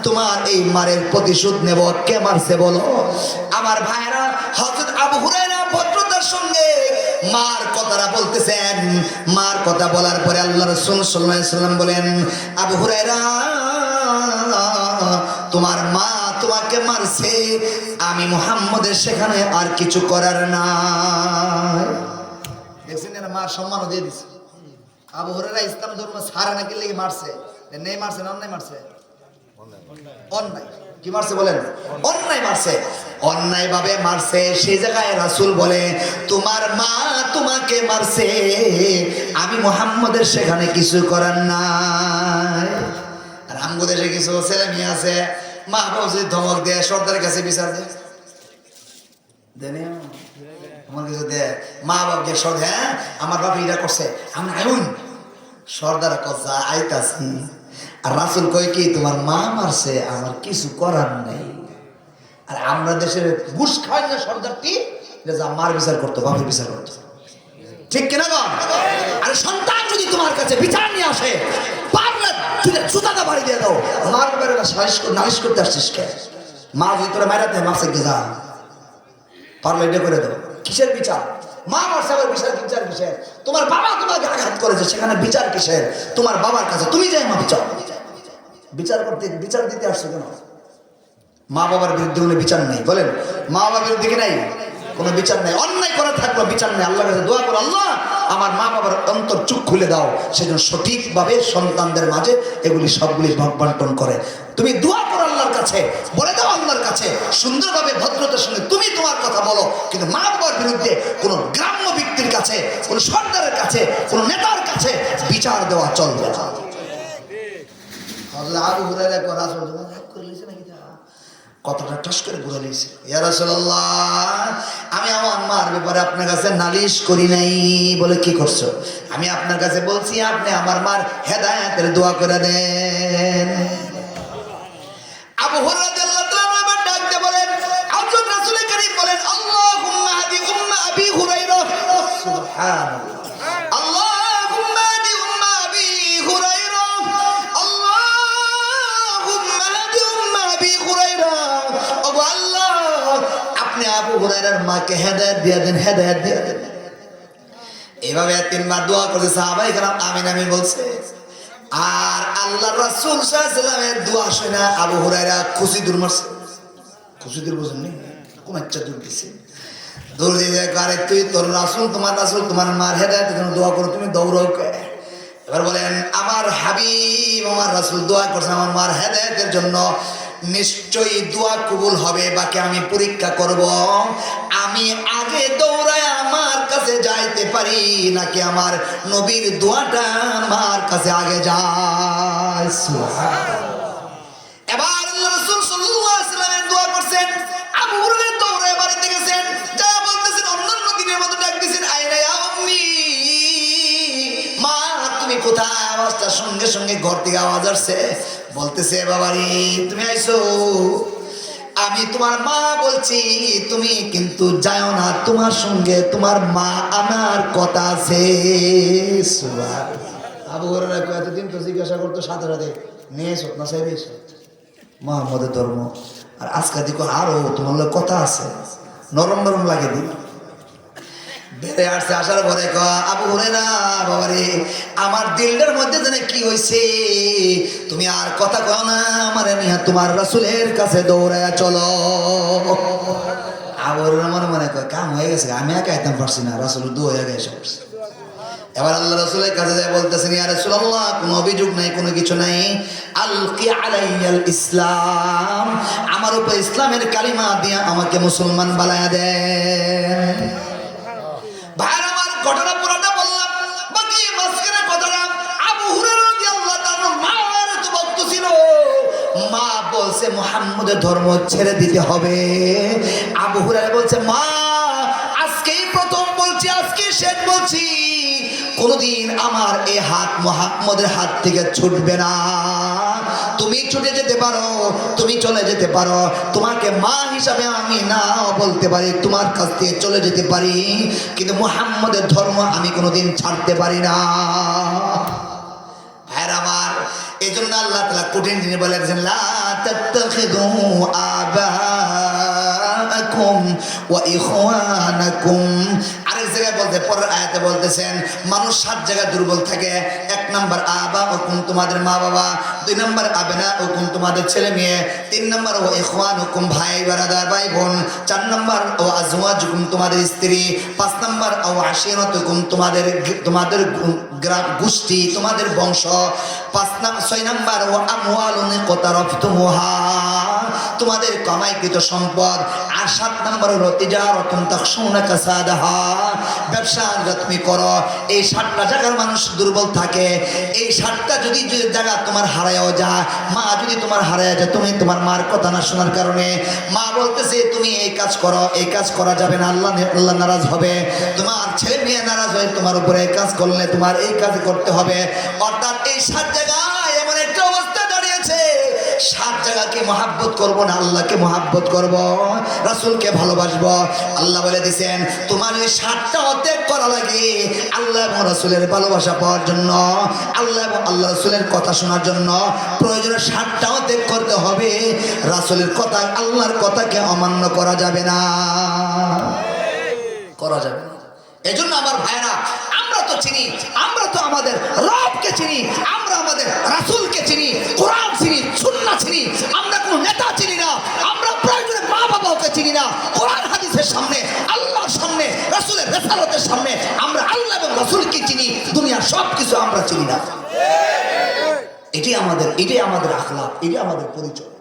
তোমার এই মারের প্রতিশোধ নেব। কে মারছে বলো। আমার ভাইরা, হযরত আবু হুরায়রা ভদ্রতার সঙ্গে মার কথাটা বলতেছেন। মার কথা বলার পরে আল্লাহ রাসূল সাল্লাল্লাহু আলাইহি ওয়াসাল্লাম বলেন, আবু হুরায়রা, তোমার মা তোমাকে মারছে, আমি মুহাম্মদের সেখানে আর কিছু করার নাই। দেখছেন, এর মার সম্মানও দিয়ে দিছে। আবু হুরায়রা ইসলাম ধর্ম ছাড়া নাকি লেগে মারছে? নেই মারছে না অন্যায় মারছে? অন্যায়। কি মারছে বলেন? অন্যায় মারছে, অন্যায় ভাবে মারছে। সেই জায়গায় রাসূল বলে, তোমার মা তোমাকে মারছে, আমি মুহাম্মদের সেখানে কিছু করার নাই। আর আমগো দেশে কিছু ছেলে মেয়ে আছে, মা বাবা যদি ধমক দেয়, সর্দারের কাছে বিচার দেয়, দেনে আমার কিছু দেয়, মা বাবাকে সর, হ্যাঁ আমার বাবা এটা করছে, আমি আইন সর্দার কথা আইতাছি। আর রাসূল কয় কি, তোমার মা মারছে, আমার কিছু করার নেই। আর আমরা দেশের ঘুষ খাই না সর্দারটি, মার বিচার করতো, বাপের বিচার করতো, ঠিক কিনা গো? আর সন্তান যদি তোমার কাছে বিচার নিয়ে আসে, পারলে জুতাটা বাড়ি দিয়ে দাও। মার বাবার নালিশ করতে আসছিস কে? মা যদি তোরা মারাতে মারছে গে যা, পারলে এটা করে দাও। কিসের বিচার? মা মারছে, আবার বিচার কিসের? তোমার বাবা তোমাকে আঘাত করেছে, সেখানে বিচার কিসের? তোমার বাবার কাছে তুমি যাই মা বিচার দিতে আসছো কেন? মা বাবার বিরুদ্ধে কোনো বিচার নেই, বলেন? মা বাবার বিরুদ্ধে কি নাই? কোনো বিচার নেই। অন্যায় করা থাকলো বিচার নেই। আল্লাহর কাছে দোয়া করো, আল্লাহ আমার মা বাবার অন্তর চোখ খুলে দাও, সেজন্য সঠিকভাবে সন্তানদের মাঝে এগুলি সবগুলি ভাগ বন্টন করে। তুমি দোয়া করো আল্লাহর কাছে, বলে দাও আল্লাহর কাছে সুন্দরভাবে ভদ্রতার সঙ্গে তুমি তোমার কথা বলো, কিন্তু মা বাবার বিরুদ্ধে কোনো গ্রাম্য ব্যক্তির কাছে, কোনো সরকারের কাছে, কোনো নেতার কাছে বিচার দেওয়া চলবে না। আবু হুরায়রা কথাটা ঠাস করে ঘুরে নিয়েছে, ইয়া রাসূলুল্লাহ, আমি আমার মার ব্যাপারে আপনার কাছে নালিশ করি নাই। বলে কি করছো? আমি আপনার কাছে বলছি আপনি আমার মার হেদায়েতের দোয়া করে দেন। আবু হুরায়রা রাদিয়াল্লাহু তাআলা আবার ডাক দিয়ে বলেন, হযরত রাসূল করিম বলেন, আল্লাহুম্মা হাদি উম্মা আবি হুরায়রা। সুবহানাল্লাহ। আল্লাহুম্মা হাদি উম্মা আবি হুরায়রা, আল্লাহুম্মা হাদি উম্মা আবি হুরায়রা। ওগো আল্লাহ, আপনি আবু হুরায়রার মাকে হেদায়েত দিয়ে দেন, হেদায়েত দিয়ে দেন। এইভাবে তিনবার দোয়া করেছে সাহাবায়ে কেরাম, আমিন আমিন বলছে। আর আল্লাহর রাসূল সাল্লাল্লাহু আলাইহি ওয়াসাল্লামের দোয়া শুনে আবু হুরায়রা খুশি দূর মারছে। খুশি দূর বুঝেননি? কোন ইচ্ছা দূর দিছে, দূর দিয়ে আরে তুই তোর রাসূল, তোমার রাসূল তোমার মার হেদায়েতের জন্য দোয়া করো, তুমি দৌড়াও কে? এবার বলেন, আমার হাবিব আমার রাসূল দোয়া করছে আমার মার হেদায়েতের জন্য, নিশ্চয়ই দোয়া কবুল হবে। বাকি আমি পরীক্ষা করব, আমি আগে দৌড়ায় আমার কাছে যাইতে পারি নাকি আমার নবীর দোয়াটা আমার কাছে আগে যায়। এবার আল্লাহ রাসূল সাল্লাল্লাহু আলাইহি ওয়াসাল্লামের দোয়া করছেন, আবু হুরায়রা দৌড়ায় বাড়িতে গেছেন, যা বলতেছেন অন্যান্য দিনের মতো ডাক দিয়েছেন, আইনা ইয়া উম্মি, মা তুমি কোথায়? আওয়াজটার সঙ্গে সঙ্গে ঘর থেকে আওয়াজ আসছে, বলতেছে বাবারি তুমি আইছো, আমি তোমার মা বলছি, তুমি কিন্তু যাও না, তোমার সঙ্গে তোমার মা আমার কথা আছে। আবু হুরায়রা এতদিন তো জিজ্ঞাসা করতো, সাথে সাথে নিয়ে এসো না সাহেব এসো, মুহাম্মদের ধর্ম। আর আজকে দেখো আরো তোমার কথা আছে, নরম নরম লাগে দিন। বেড়ে আসছে, আসার পরে আবু হুরায়রা বাবারে আমার দিলটার মধ্যে জানে কি হয়েছে, তুমি আর কথা কও না, আমার নিয়ে তোমার রাসূলের কাছে দৌড়ায়া চলো। আবু হুরায়রা মনে মনে কয় কাম হয়ে গেছে, আমি একা আইতাম পারছি না, রাসূলের দোয়া হয়ে গেছে। এবার আল্লাহ রাসূলের কাছে যায় বলতেছেন, ইয়া রাসূলুল্লাহ কোনো অভিযোগ নাই, কোনো কিছু নাই, আলকি আলাইয়াল ইসলাম, আমার উপর ইসলামের কালিমা দিয়া আমাকে মুসলমান বানায়া দেন। ভাই আমার ঘটনা পুরোটা বললাম, বাকি মাঝখানে কথাটা আবু হুরায়রা রাদিয়াল্লাহু তাআলা মায়ের তো ভক্ত ছিল, বলছে মুহাম্মদের ধর্ম ছেড়ে দিতে হবে। আবু হুরায়রা বলছে মা আজকেই প্রথম বলছি, আজকে শেষ বলছি, কোনদিন আমার এই হাত মুহাম্মদের হাত থেকে ছুটবে না। তুমি ছুটে যেতে পারো, তুমি চলে যেতে পারো, তোমাকে মা হিসাবে আমি না বলতে পারি, তোমার কাছ থেকে চলে যেতে পারি, কিন্তু মুহাম্মদের ধর্ম আমি কোনোদিন ছাড়তে পারি না। ভাইরা আমার, এই জন্য আল্লাহ তাআলা কঠিন জিনিস বলেছেন লা তাত্তাখিযু আবাআকুম ওয়া ইখওয়ানাকুম। আরেক জায়গায় বলতে পরের আয়াতে বলতেছেন মানুষ 7 জায়গায় দুর্বল থাকে। 1 নাম্বার আবাউকুম তোমাদের মা বাবা, 2 নাম্বার আবনাউকুম তোমাদের ছেলে মেয়ে, 3 নাম্বার ওয়া ইখওয়ানুকুম ভাই বারাদার ভাই বোন, 4 নাম্বার ওয়া আজওয়াজুকুম তোমাদের স্ত্রী, 5 নাম্বার ওয়া আশিরাতুকুম তোমাদের গ্রাম গোষ্ঠী তোমাদের বংশ, 6 নাম্বার ও আমওয়ালুন ইকতারাফতুমুহা তোমাদের কামাইকৃত সম্পদ, আর 7 নাম্বার হলো তিজারাতুন তাখশুনা কাসাদাহা ব্যবসা তুমি করো। এই 7টা জায়গার মানুষ দুর্বল থাকে। এই 7টা যদি জায়গা তোমার হারায়ও যায়, মা যদি তোমার হারায় যায়, তুমি তোমার মার কথা না শোনার কারণে মা বলতেছে তুমি এই কাজ করো, এই কাজ করা যাবে না, আল্লাহ নারাজ হবে, তোমার ছেলে মেয়ে নারাজ হয়ে তোমার উপরে এই কাজ করলে তোমার এই কাজ করতে হবে। অর্থাৎ এই 7 জায়গায় এমন একটা অবস্থা দাঁড়িয়েছে, 7 জায়গাকে মহাব্বত করব না, আল্লাহকে মহাব্বত করব, রাসূলকে ভালোবাসবো। আল্লাহ বলে দিয়েছেন তোমার এই 7টা ত্যাগ করা লাগে আল্লাহ এবং রাসূলের ভালোবাসা পাওয়ার জন্য, আল্লাহ এবং আল্লাহ রাসূলের কথা শোনার জন্য প্রয়োজনে 7টাও ত্যাগ করতে হবে। রাসূলের কথা আল্লাহর কথাকে অমান্য করা যাবে না, করা যাবে না। এজন্য আমার ভাইরা, আমরা তো চিনি, আমরা তো আমাদের রবকে চিনি, আমরা আমাদের রাসূলকে চিনি, কোরআন চিনি, সুন্নাহ চিনি, আমরা কোনো নেতা চিনি না, আমরা প্রয়োজনে মা বাবাকে চিনি না। কোরআন হাদিসের সামনে, আল্লাহর সামনে, রাসূলের রিসালাতের সামনে আমরা আল্লাহ এবং রাসূলকে চিনি, দুনিয়ার সব কিছু আমরা চিনি না। এটাই আমাদের আখলাক, এটাই আমাদের পরিচয়,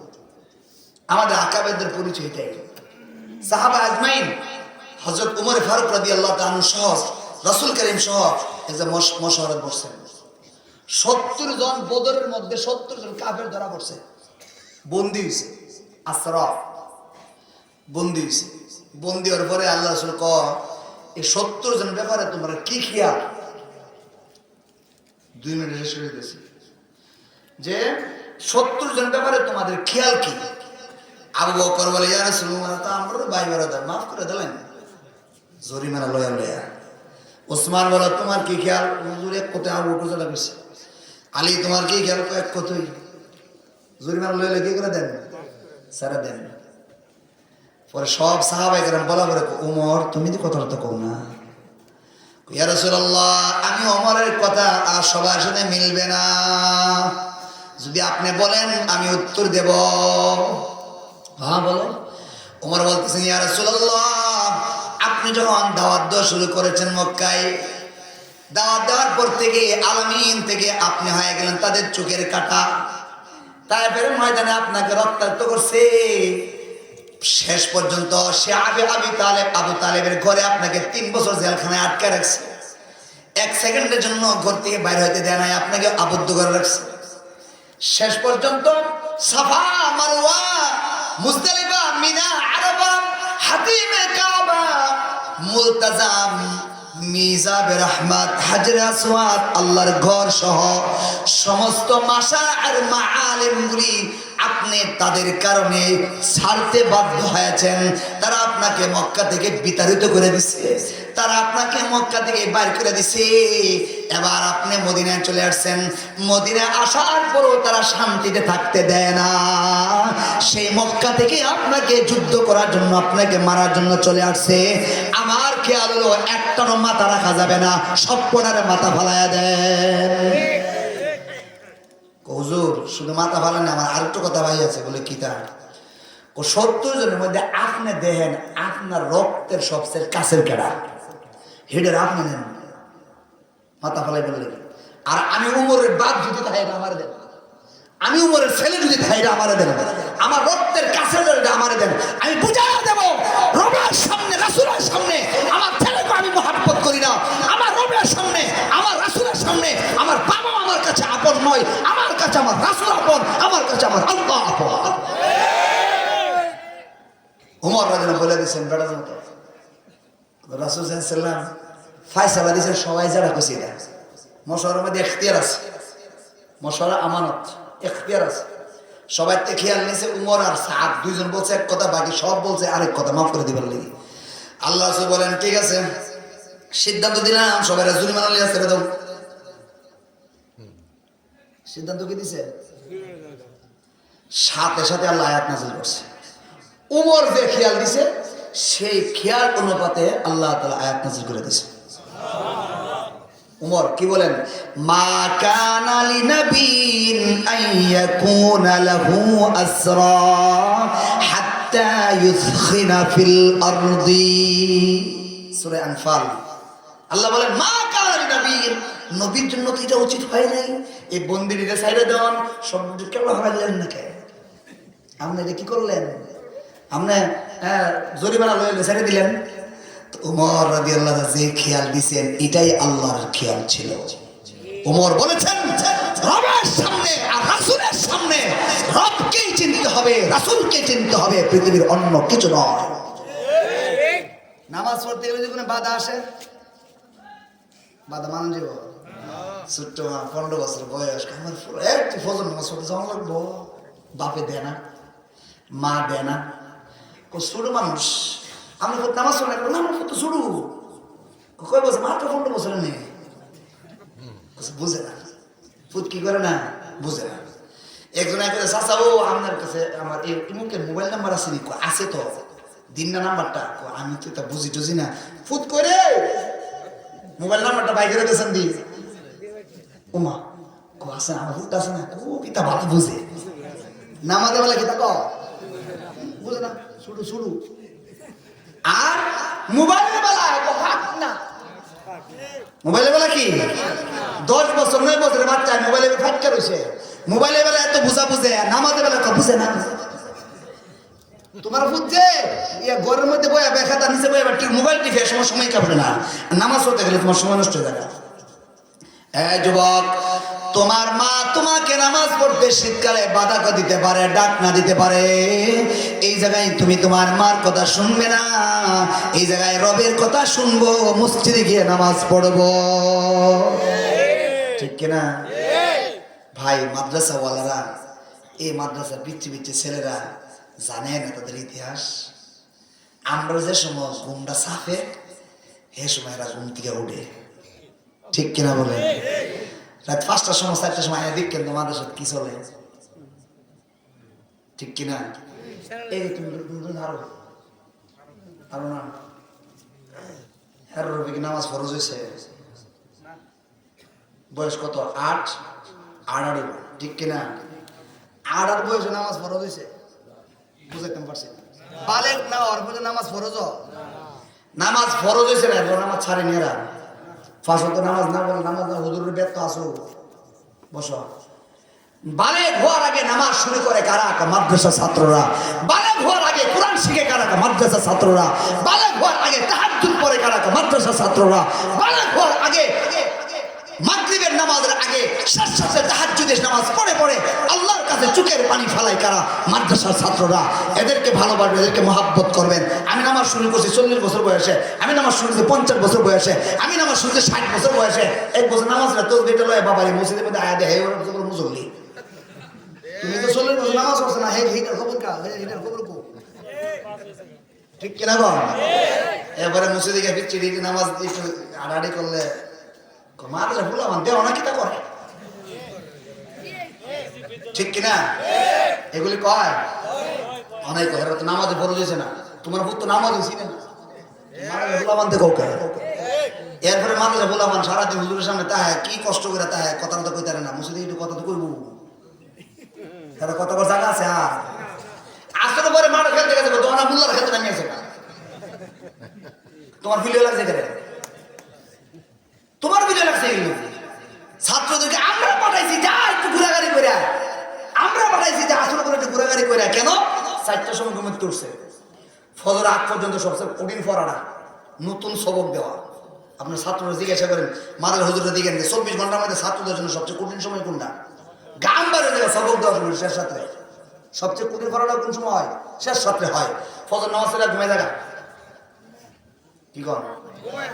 আমাদের আকাবেরদের পরিচয় এটাই। সাহাবা আজমাইন হযরত উমর ফারুক রাদিয়াল্লাহু তাআলা সহ রাসূল করিম সহ এই যে মশওয়ারা বসছেন, 70 জন বদরের মধ্যে 70 জন কাফের ধরা পড়ছে, বন্দী হইছে, আসরা বন্দী হইছে। বন্দী হওয়ার পরে আল্লাহ রাসূল কয় এই 70 জন ব্যাপারে তোমরা কি খেয়াল, 2 মিনিট শেষ করে দিয়েছি, যে 70 জন ব্যাপারে তোমাদের খেয়াল কি? আবু বকর বলে ইয়া রাসূলুল্লাহ তা আমরা ভাই বারাদার মাফ করে দিলেন, জরিমানা লয়া। ওসমান বলে তোমার কি খেয়াল? হুজুর এক কথা আবু বকর চলে গেছে। আলী তোমার কি খেয়াল? এক কথাই জরিমানা লয়া কি করে দেন? সারা দেন। পরে সব সাহাবায়ে কেরাম বলা বলে ওমর তুমি তো কথাটা তো কও না। ইয়া রাসূলুল্লাহ আমি ওমরের কথা আর সবার সাথে মিলবে না, যদি আপনি বলেন আমি উত্তর দেব। হ্যাঁ বলো। ওমর বলতেছেন ইয়া রাসূলুল্লাহ আপনি যখন দাওয়াত দেওয়া শুরু করেছেন মক্কায়, দাওয়াত দেওয়ার পর থেকে আলামিন থেকে আপনি হয়ে গেলেন তাদের চোখের কাঁটা, তারপরে ময়দানে আপনাকে রক্তাক্ত করছে, শেষ পর্যন্ত সে আবু তালেবের ঘরে আপনাকে 3 বছর জেলখানায় আটকে রাখছে, 1 সেকেন্ডের জন্য ঘর থেকে বাইরে হইতে দেয় নাই, আপনাকে আবদ্ধ করে রাখছে। শেষ পর্যন্ত সাফা মারওয়া মুজদালিফা মিনা আরাফা হাতিমে কাবা মুলতাজাম মিজাবে রহমত হাজরে আসওয়াদ আল্লাহর ঘর সহ সমস্ত মাশাআর মাআলিমগুলি আপনি তাদের কারণে ছাড়তে বাধ্য হয়েছেন। তারা আপনাকে মক্কা থেকে বিতাড়িত করে দিছে, তারা আপনাকে মক্কা থেকে বাইর করে দিছে। এবার আপনি মদিনায় চলে আসছেন, মদিনায় আসার পরও তারা শান্তিতে থাকতে দেয় না। সেই মক্কা থেকে আপনাকে যুদ্ধ করার জন্য, আপনাকে মারার জন্য চলে আসছে। আমার খেয়াল হলো একটারও মাথা রাখা যাবে না, সব কোনারে মাথা ফালাইয়া দেন। হুজুর শুধু মাথা ভালো না, আমার আরেকটু কথা ভাই আছে। বলে কি তা? ও 70 জনের মধ্যে আপনি দেখেন আপনার রক্তের সবচেয়ে কাছের কেডা, হেডের আপনি নেন, মাথা ফালাই বললে। আর আমি উমরের বাপ যদি তাই আমার দেন, আমি উমরের ছেলে যদি তাই আমার দেন, আমার রক্তের কাছের আমার দেন, আমি বুঝাইয়া দেব রবের সামনে, রাসূলের সামনে আমার ছেলেকে আমি মহব্বত করি না, আমার রবের সামনে, আমার রাসূলের সামনে আমার বাবা আমার কাছে আপন নয়, আমার কাছে আমার রাসূল আপন, আমার কাছে আমার আল্লাহ আপন। উমর রাদিয়াল্লাহু বলে দিয়েছেন বেটা মতো রাসূল সাল্লাল্লাহু আলাইহি ওয়াসাল্লাম ফায়সালা দিয়েছেন সবাই যারা কইছে এটা মশওয়ারার মধ্যে ইখতিয়ার আছে, মশওয়ারা আমানত, ইখতিয়ার আছে। সবাই তে খেয়াল নিয়েছে উমর আর সাদ দুইজন বলছে এক কথা, বাকি সব বলছে আরেক কথা, মাফ করে দিবার লাগি। আল্লাহ রাসূল বলেন ঠিক আছে, সিদ্ধান্ত দিলাম সবাই জরিমানা লিয়ে ছেড়ে দাও। সিদ্ধান্ত কি দিছে? সাথে সাথে আল্লাহ আয়াত নাযিল করছে। উমর যে খেয়াল দিছে সেই খেয়াল অনুপাতে আল্লাহ তাআলা আয়াত নাযিল করে দিয়েছে। উমর কি বলেন? মা কানা লিনাবিয়্যিন আইয়াকুনা লাহু আসরা হাত্তা ইউসখিনা ফিল আরদি। সূরা আনফাল। আল্লাহ বলেন মা কানা লিনাবিয়্যিন, নবীর জন্য তো এটা উচিত হয় নাই এই বন্দিনীদের সাইডে দেওয়ান। সবটা কেন হারাইলেন না কে? আপনি এটা কি করলেন? আপনি জরিমানা লইলে ছেড়ে দিলেন। উমর রাদিয়াল্লাহু আনহু যে খেয়াল দিয়েছেন এটাই আল্লাহর খেয়াল ছিল। উমর বলেছেন রবের সামনে আর রাসূলের সামনে রবকেই চিনতে হবে, রাসূলকে চিনতে হবে, পৃথিবীর অন্য কিছু নয়। নামাজ পড়তে গেলে যখন বাধা আসে, বাধা মানা যাব। ছোট্ট 15 বছর বয়স, আমার একটু ফজর নামাজ পড়তে যাওয়া লাগবো, বাপে দেয় না, মা দেয় না। ছোট মানুষ আমরা নামাজ পড়ে না, আমার তো শুরু কয় বছর, মাত্র 15 বছরের নেই, বুঝে না। ফুট কি করে না, বুঝে না। একজন একেবারে চাচা, ও আপনার কাছে আমার এই মুখের মোবাইল নাম্বার আছে নি? আছে তো, দিন না নাম্বারটা। আমি তো এটা বুঝি টুঝি না। ফুট করে মোবাইল নাম্বারটা বাইকে রেখেছেন দি ওমা আছে না, আমার ফুট আছে না। ও পিতা ভালো বুঝে, নামাজে বেলা কি তা বুঝে না, শুরু শুরু। আর মোবাইলের বেলা না, মোবাইলের বেলা কি 10 বছর 9 বছরের বাচ্চা মোবাইলে ফাটকা রয়েছে। মোবাইলের বেলা এত বুঝা বুঝে, নামাজের বেলা তো বুঝে না। তোমার বুঝছে ঘরের মধ্যে বয়া বেখাতা নিচে বয়া মোবাইল টিপে সময় সময় কাটবে না। নামাজ পড়তে গেলে তোমার সময় নষ্ট হয়ে যাবে। এই যুবক, তোমার মা তোমাকে নামাজ পড়তে শীতকালে বাধা দিতে পারে, ডাক না দিতে পারে। এই জায়গায় তুমি তোমার মার কথা শুনবে না, এই জায়গায় রবের কথা শুনবো, মসজিদে গিয়ে নামাজ পড়বো। ঠিক কিনা ভাই? মাদ্রাসাওয়ালারা, এই মাদ্রাসার পিচ্ছি পিচ্ছি ছেলেরা জানে না তাদের ইতিহাস। আমরা যে সময় ঘুমটা সাফে, সে সময় এরা ঘুম থেকে উঠে। ঠিক কিনা বলে? রাত 5টার সময় 4টার সময় এদিক কিন্তু মাদ্রাসা কি চলে? ঠিক কিনা? এই তুমি আরো আরো না রবি নামাজ ফরজ হয়েছে, বয়স কত? 8 8 ঠিক কিনা? 8 বয়সে নামাজ ফরজ হয়েছে, বুঝাইতে পারছি? বালেক না ওর বলে নামাজ ফরজ, নামাজ ফরজ হয়েছে না, নামাজ ছাড়েনি এরা। ফাঁসল তো নামাজ না বলে, নামাজ না হুজুরের বেদ তো আসো বসো। বালেক হওয়ার আগে নামাজ শুরু করে কারা? মাদ্রাসা ছাত্ররা। বালেক হওয়ার আগে কোরআন শিখে কারা? মাদ্রাসা ছাত্ররা। বালেক হওয়ার আগে তাহাজ্জুদ পড়ে কারা? মাদ্রাসা ছাত্ররা। বালেক হওয়ার আগে মাগরিবের নামাজের আগে শেষে তাহাজ্জুদের নামাজ পড়ে পড়ে আল্লাহর কাছে চোখের পানি ফেলায় কারা? মাদ্রাসার ছাত্ররা। এদেরকে ভালোবাসবেন, এদেরকে মহাব্বত করবেন। আমি নামাজ শুরু করছি 40 বছর বয়সে, আমি নামাজ শুরু করছি 50 বছর বয়সে, আমি নামাজ শুরু করছি 60 বছর বয়সে। এক বছর নামাজটা তো বেটা লয় বাবা মসজিদের মধ্যে আয়া দেয় মুসল্লি। তুমি তো 40 বছর নামাজ পড়ছো না, হেটার খবর কা? হেটার খবর কো? ঠিক কিনা গো? এবারে মসজিদে গিয়ে ফিরছি নামাজ একটু আড়াআড়ি করলে মাদ্রাসা ভুলা মান দেওয়া না কি তা করে? ঠিক কিনা? এগুলি কয় অনেক নামাজে ফরজ হয়েছে না, তোমার পুত্র নামাজ হয়েছি না, ভুলা মানতে কাউকে। এরপরে মাদ্রাসা ভুলা মান সারাদিন হুজুরের সামনে তাহে কি কষ্ট করে তাহে কথা তো কইতারে না, মসজিদে একটু কথা তো কইবো, তারা কথা কর জায়গা আছে। আর আসলে পরে মাঠে খেলতে গেছে, তোমার মুল্লার খেলতে নামিয়েছে না, তোমার ভিডিও লাগছে কেন? তোমার ভিডিও লাগছে ছাত্রদেরকে আমরা পাঠাইছি যা একটু ঘোরাঘুরি করে, আমরা পাঠাইছি যে আসলে করে একটু ঘোরাঘুরি করে। কেন? 4টার সময় ঘুমোতে উঠছে, ফজর আগ পর্যন্ত সবচেয়ে কঠিন পড়াটা, নতুন সবক দেওয়া। আপনার ছাত্ররা জিজ্ঞাসা করেন মাদার হুজুররা দিকেন 24 ঘন্টার মধ্যে ছাত্রদের জন্য সবচেয়ে কঠিন সময় কোনটা? গাম বাড়ে দেওয়া সবক দেওয়ার সময় শেষ রাত্রে। সবচেয়ে কঠিন পড়াটা কোন সময় হয়? শেষ রাত্রে হয়। ফজর নামাজ পড়ে ঘুমাই থাকা কি কর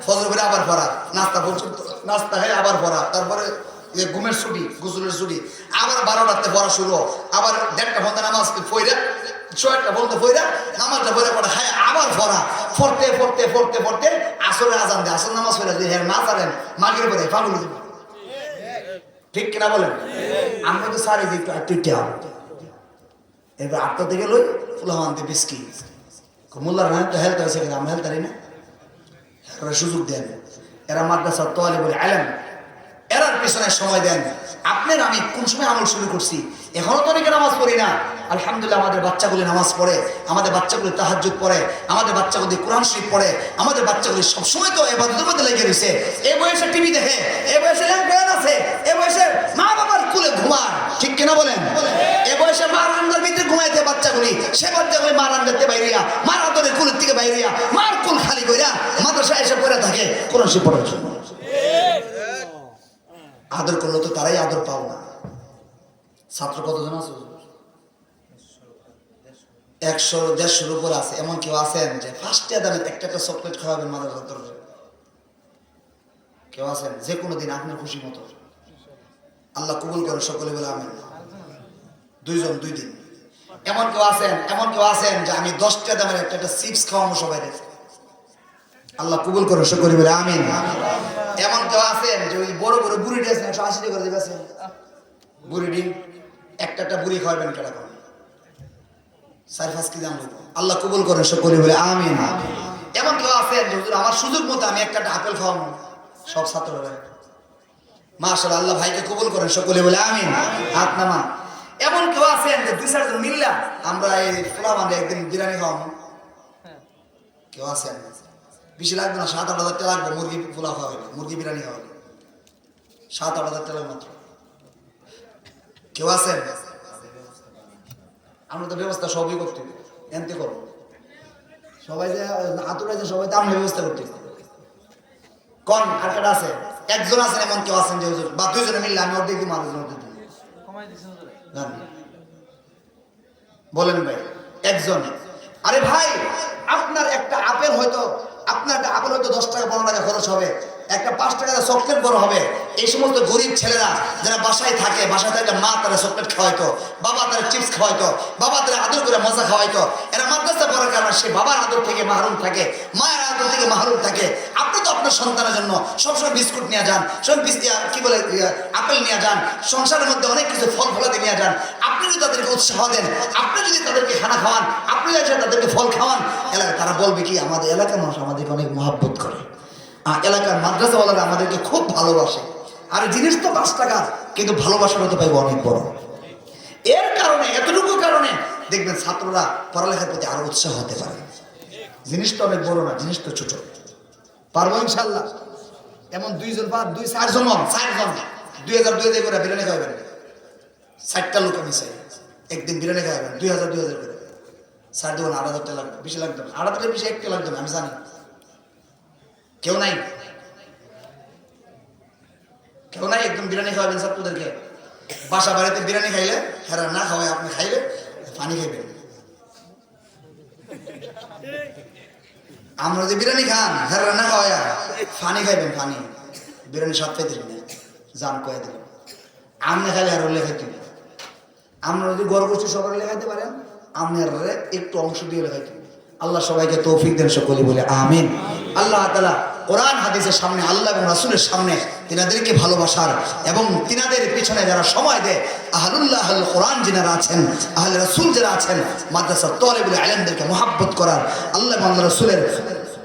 ফজর করে আবার পড়া নাস্তা পর্যন্ত নাস্তা হয়ে আবার পড়া তারপরে ঘুমের ছুটি গোসলের ছুটি আবার 12টাতে পড়া শুরু আবার 1:30 ঘন্টা নামাজ পড়া 6টা বন্ধ পড়া নামাজটা পড়ে পড়া খায় আবার পড়া পড়তে পড়তে পড়তে পড়তে আসরে আজান দেয় আসর নামাজ পড়ে যদি হ্যাঁ না জানেন মাগের পরে পাগল হয়ে যাবে ঠিক কিনা বলেন আমরা তো সারি দিই একটু এবার 8টা থেকে লই ফুলাহান্তে বিস্কি মোল্লার না তো হেলথ হয়েছে কিনা আমরা হেলতারি না এরা সুযোগ দেন এরা মাদ্রাসা তালিবুল ইলম এরার পেছনে সময় দেন আপনার আমি কোন সময় আমল শুরু করছি এখনো তো অনেকে নামাজ পড়ি না আলহামদুলিল্লাহ আমাদের বাচ্চাগুলি নামাজ পড়ে আমাদের বাচ্চাগুলি তাহাজ্জুদ পড়ে আমাদের বাচ্চাগুলি কোরআন শরীফ পড়ে আমাদের বাচ্চাগুলি সবসময় তো ইবাদতের মধ্যে লেগে রয়েছে এই বয়সে টিভি দেখে এই বয়সে ল্যাম্পেন আছে এই বয়সে মা বাবার কুলে ঘুমান ঠিক কিনা বলেন এই বয়সে মা রান্নার ভিতরে ঘুমাইতে বাচ্চাগুলি সে বাচ্চাগুলি মা রান্নাতে বাইরিয়া মার আদরের কুলের থেকে বাইরিয়া মার কুল খালি কইরা মাদ্রাসায় এসে পড়ে থাকে কোরআন শরীফ পড়ার জন্য আদর করলে তো তারাই আদর পাও না ছাত্র কতজন আছে 100-150 উপর আছে এমন কেউ আছেন যে ফার্স্টে দামে একটা চকলেট খাওয়াবেন মাদ্রাসার তরফে কেউ আছেন যে কোনো দিন আপনার খুশি মতো আল্লাহ কবুল করে সকলে বলে আমিন 2 দিন এমন কেউ আছেন যে আমি 10টা দামের একটা চিপস খাওয়াবো সবাই আল্লাহ কবুল করে সকলে বলে আমিন এমন কেউ আছেন যে ওই বড় বড় বুড়িটি আছে 180 টাকা করে দিবেন বুড়িটি একটা বুড়ি খাওয়াবেন কেডা করে 4-5 কেজি আনলো আল্লাহ কবুল করেন সকলে বলে আমিন এমন কেউ আছেন যে হুজুর আমার সুযোগ মতো আমি একটা আপেল খাওয়াবো সব ছাত্ররা মাশাআল্লাহ আল্লাহ ভাইকে কবুল করেন সকলে বলে আমিন হাত নামান এমন কেউ আছেন যে 2-4 জন মিললা আমরা এই ফুলাবান্ডে একদিন বিরিয়ানি খাওয়াবো কেউ আছেন বেশি লাগবে না 7-8 হাজার টাকা লাগবে মুরগি পোলাও খাওয়া হলে মুরগি বিরিয়ানি খাওয়া হলে 7-8 হাজার টাকা মাত্র কেউ আছেন আমরা তো ব্যবস্থা সবই করতে এনতে করবো সবাই যে আতুরা যে সবাই তো আমরা ব্যবস্থা করতে কোন আর কাটা আছে একজন আছেন এমন কেউ আছেন যে বা 2 জনে মিললে আমি অর্ধেক দিই মানুষ অর্ধেক দিই বলেন ভাই একজন আরে ভাই আপনার একটা আপেল হয়তো 10 টাকা 15 টাকা খরচ হবে একটা 5 টাকা চকলেট বড় হবে এই সমস্ত গরিব ছেলেরা যারা বাসায় থাকে মা তারা চকলেট খাওয়াইতো বাবা তারা চিপস খাওয়াইতো বাবা তারা আদর করে মজা খাওয়াইতো এরা মাদ্রাসা পড়ার কারণে সে বাবার আদর থেকে মাহরুম থাকে মায়ের আদর থেকে মাহরুম থাকে আপনি তো আপনার সন্তানের জন্য সবসময় বিস্কুট নিয়ে যান সব কি বলে আপেল নিয়ে যান সংসারের মধ্যে অনেক কিছু ফল ফলাদি নিয়ে যান আপনি যদি তাদেরকে উৎসাহ দেন আপনি যদি তাদেরকে খানা খাওয়ান আপনি যদি তাদেরকে ফল খাওয়ান এলাকায় তারা বলবে কি আমাদের এলাকার মানুষ আমাদেরকে অনেক মহব্বত করে এলাকার মাদ্রাসাওয়ালারা আমাদেরকে খুব ভালোবাসে আর জিনিস তো 5 টাকা কিন্তু ভালোবাসার হতে পাইব অনেক বড় এর কারণে এতটুকু কারণে দেখবেন ছাত্ররা পড়ালেখার প্রতি আরো উৎসাহ হতে পারে জিনিস তো অনেক বড় না জিনিস তো ছোট পারবো ইনশাল্লাহ এমন 2 জন বা 4 জন 2000 করে বিরিয়ানি খাওয়াবেন 60টা লোক আমি চাই একদিন বিরিয়ানি খাওয়াবেন 2000 করে 4 দেবেন 8000 টাকা লাগবে বেশি লাগবে 8000 বেশি একটা লাগবে আমি জানি কেউ নাই একদম বিরিয়ানি খাওয়াবেন ছাত্রদেরকে বাসা বাড়িতে বিরিয়ানি খাইলে হেরা না খাওয়াই আপনি খাইলে পানি খাইবেন আমরা যদি বিরিয়ানি খান হেরা না খাওয়াই পানি খাইবেন পানি বিরিয়ানি স্বাদ পেতে জান কয়ে দেবেন আপনি খাইলে হের লেখাইতে আমরা যদি গর্ব করছি সবাই লেখাইতে পারেন আপনার একটু অংশ দিয়ে লেখাইতে আল্লাহ সবাইকে তৌফিক দেন সকলে বলে আমিন আল্লাহ তাআলা কোরআন হাদিসের সামনে আল্লাহ এবং রাসূলের সামনে তিনাদেরকে ভালোবাসার এবং তিনাদের পিছনে যারা সময় দেয় আহলুল্লাহ আল কোরআন যারা আছেন আহলে রাসূল যারা আছেন মাদ্রাসা তালিবুল ইলমদেরকে মহব্বত করার আল্লাহ এবং আল্লাহ রাসূলের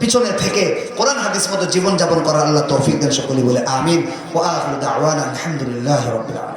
পিছনে থেকে কোরআন হাদিস মতো জীবন যাপন করার আল্লাহ তৌফিক দেন সকলে বলে আমিন ওয়া আখিরু দাওয়ানা আলহামদুলিল্লাহি রাব্বিল আলামিন।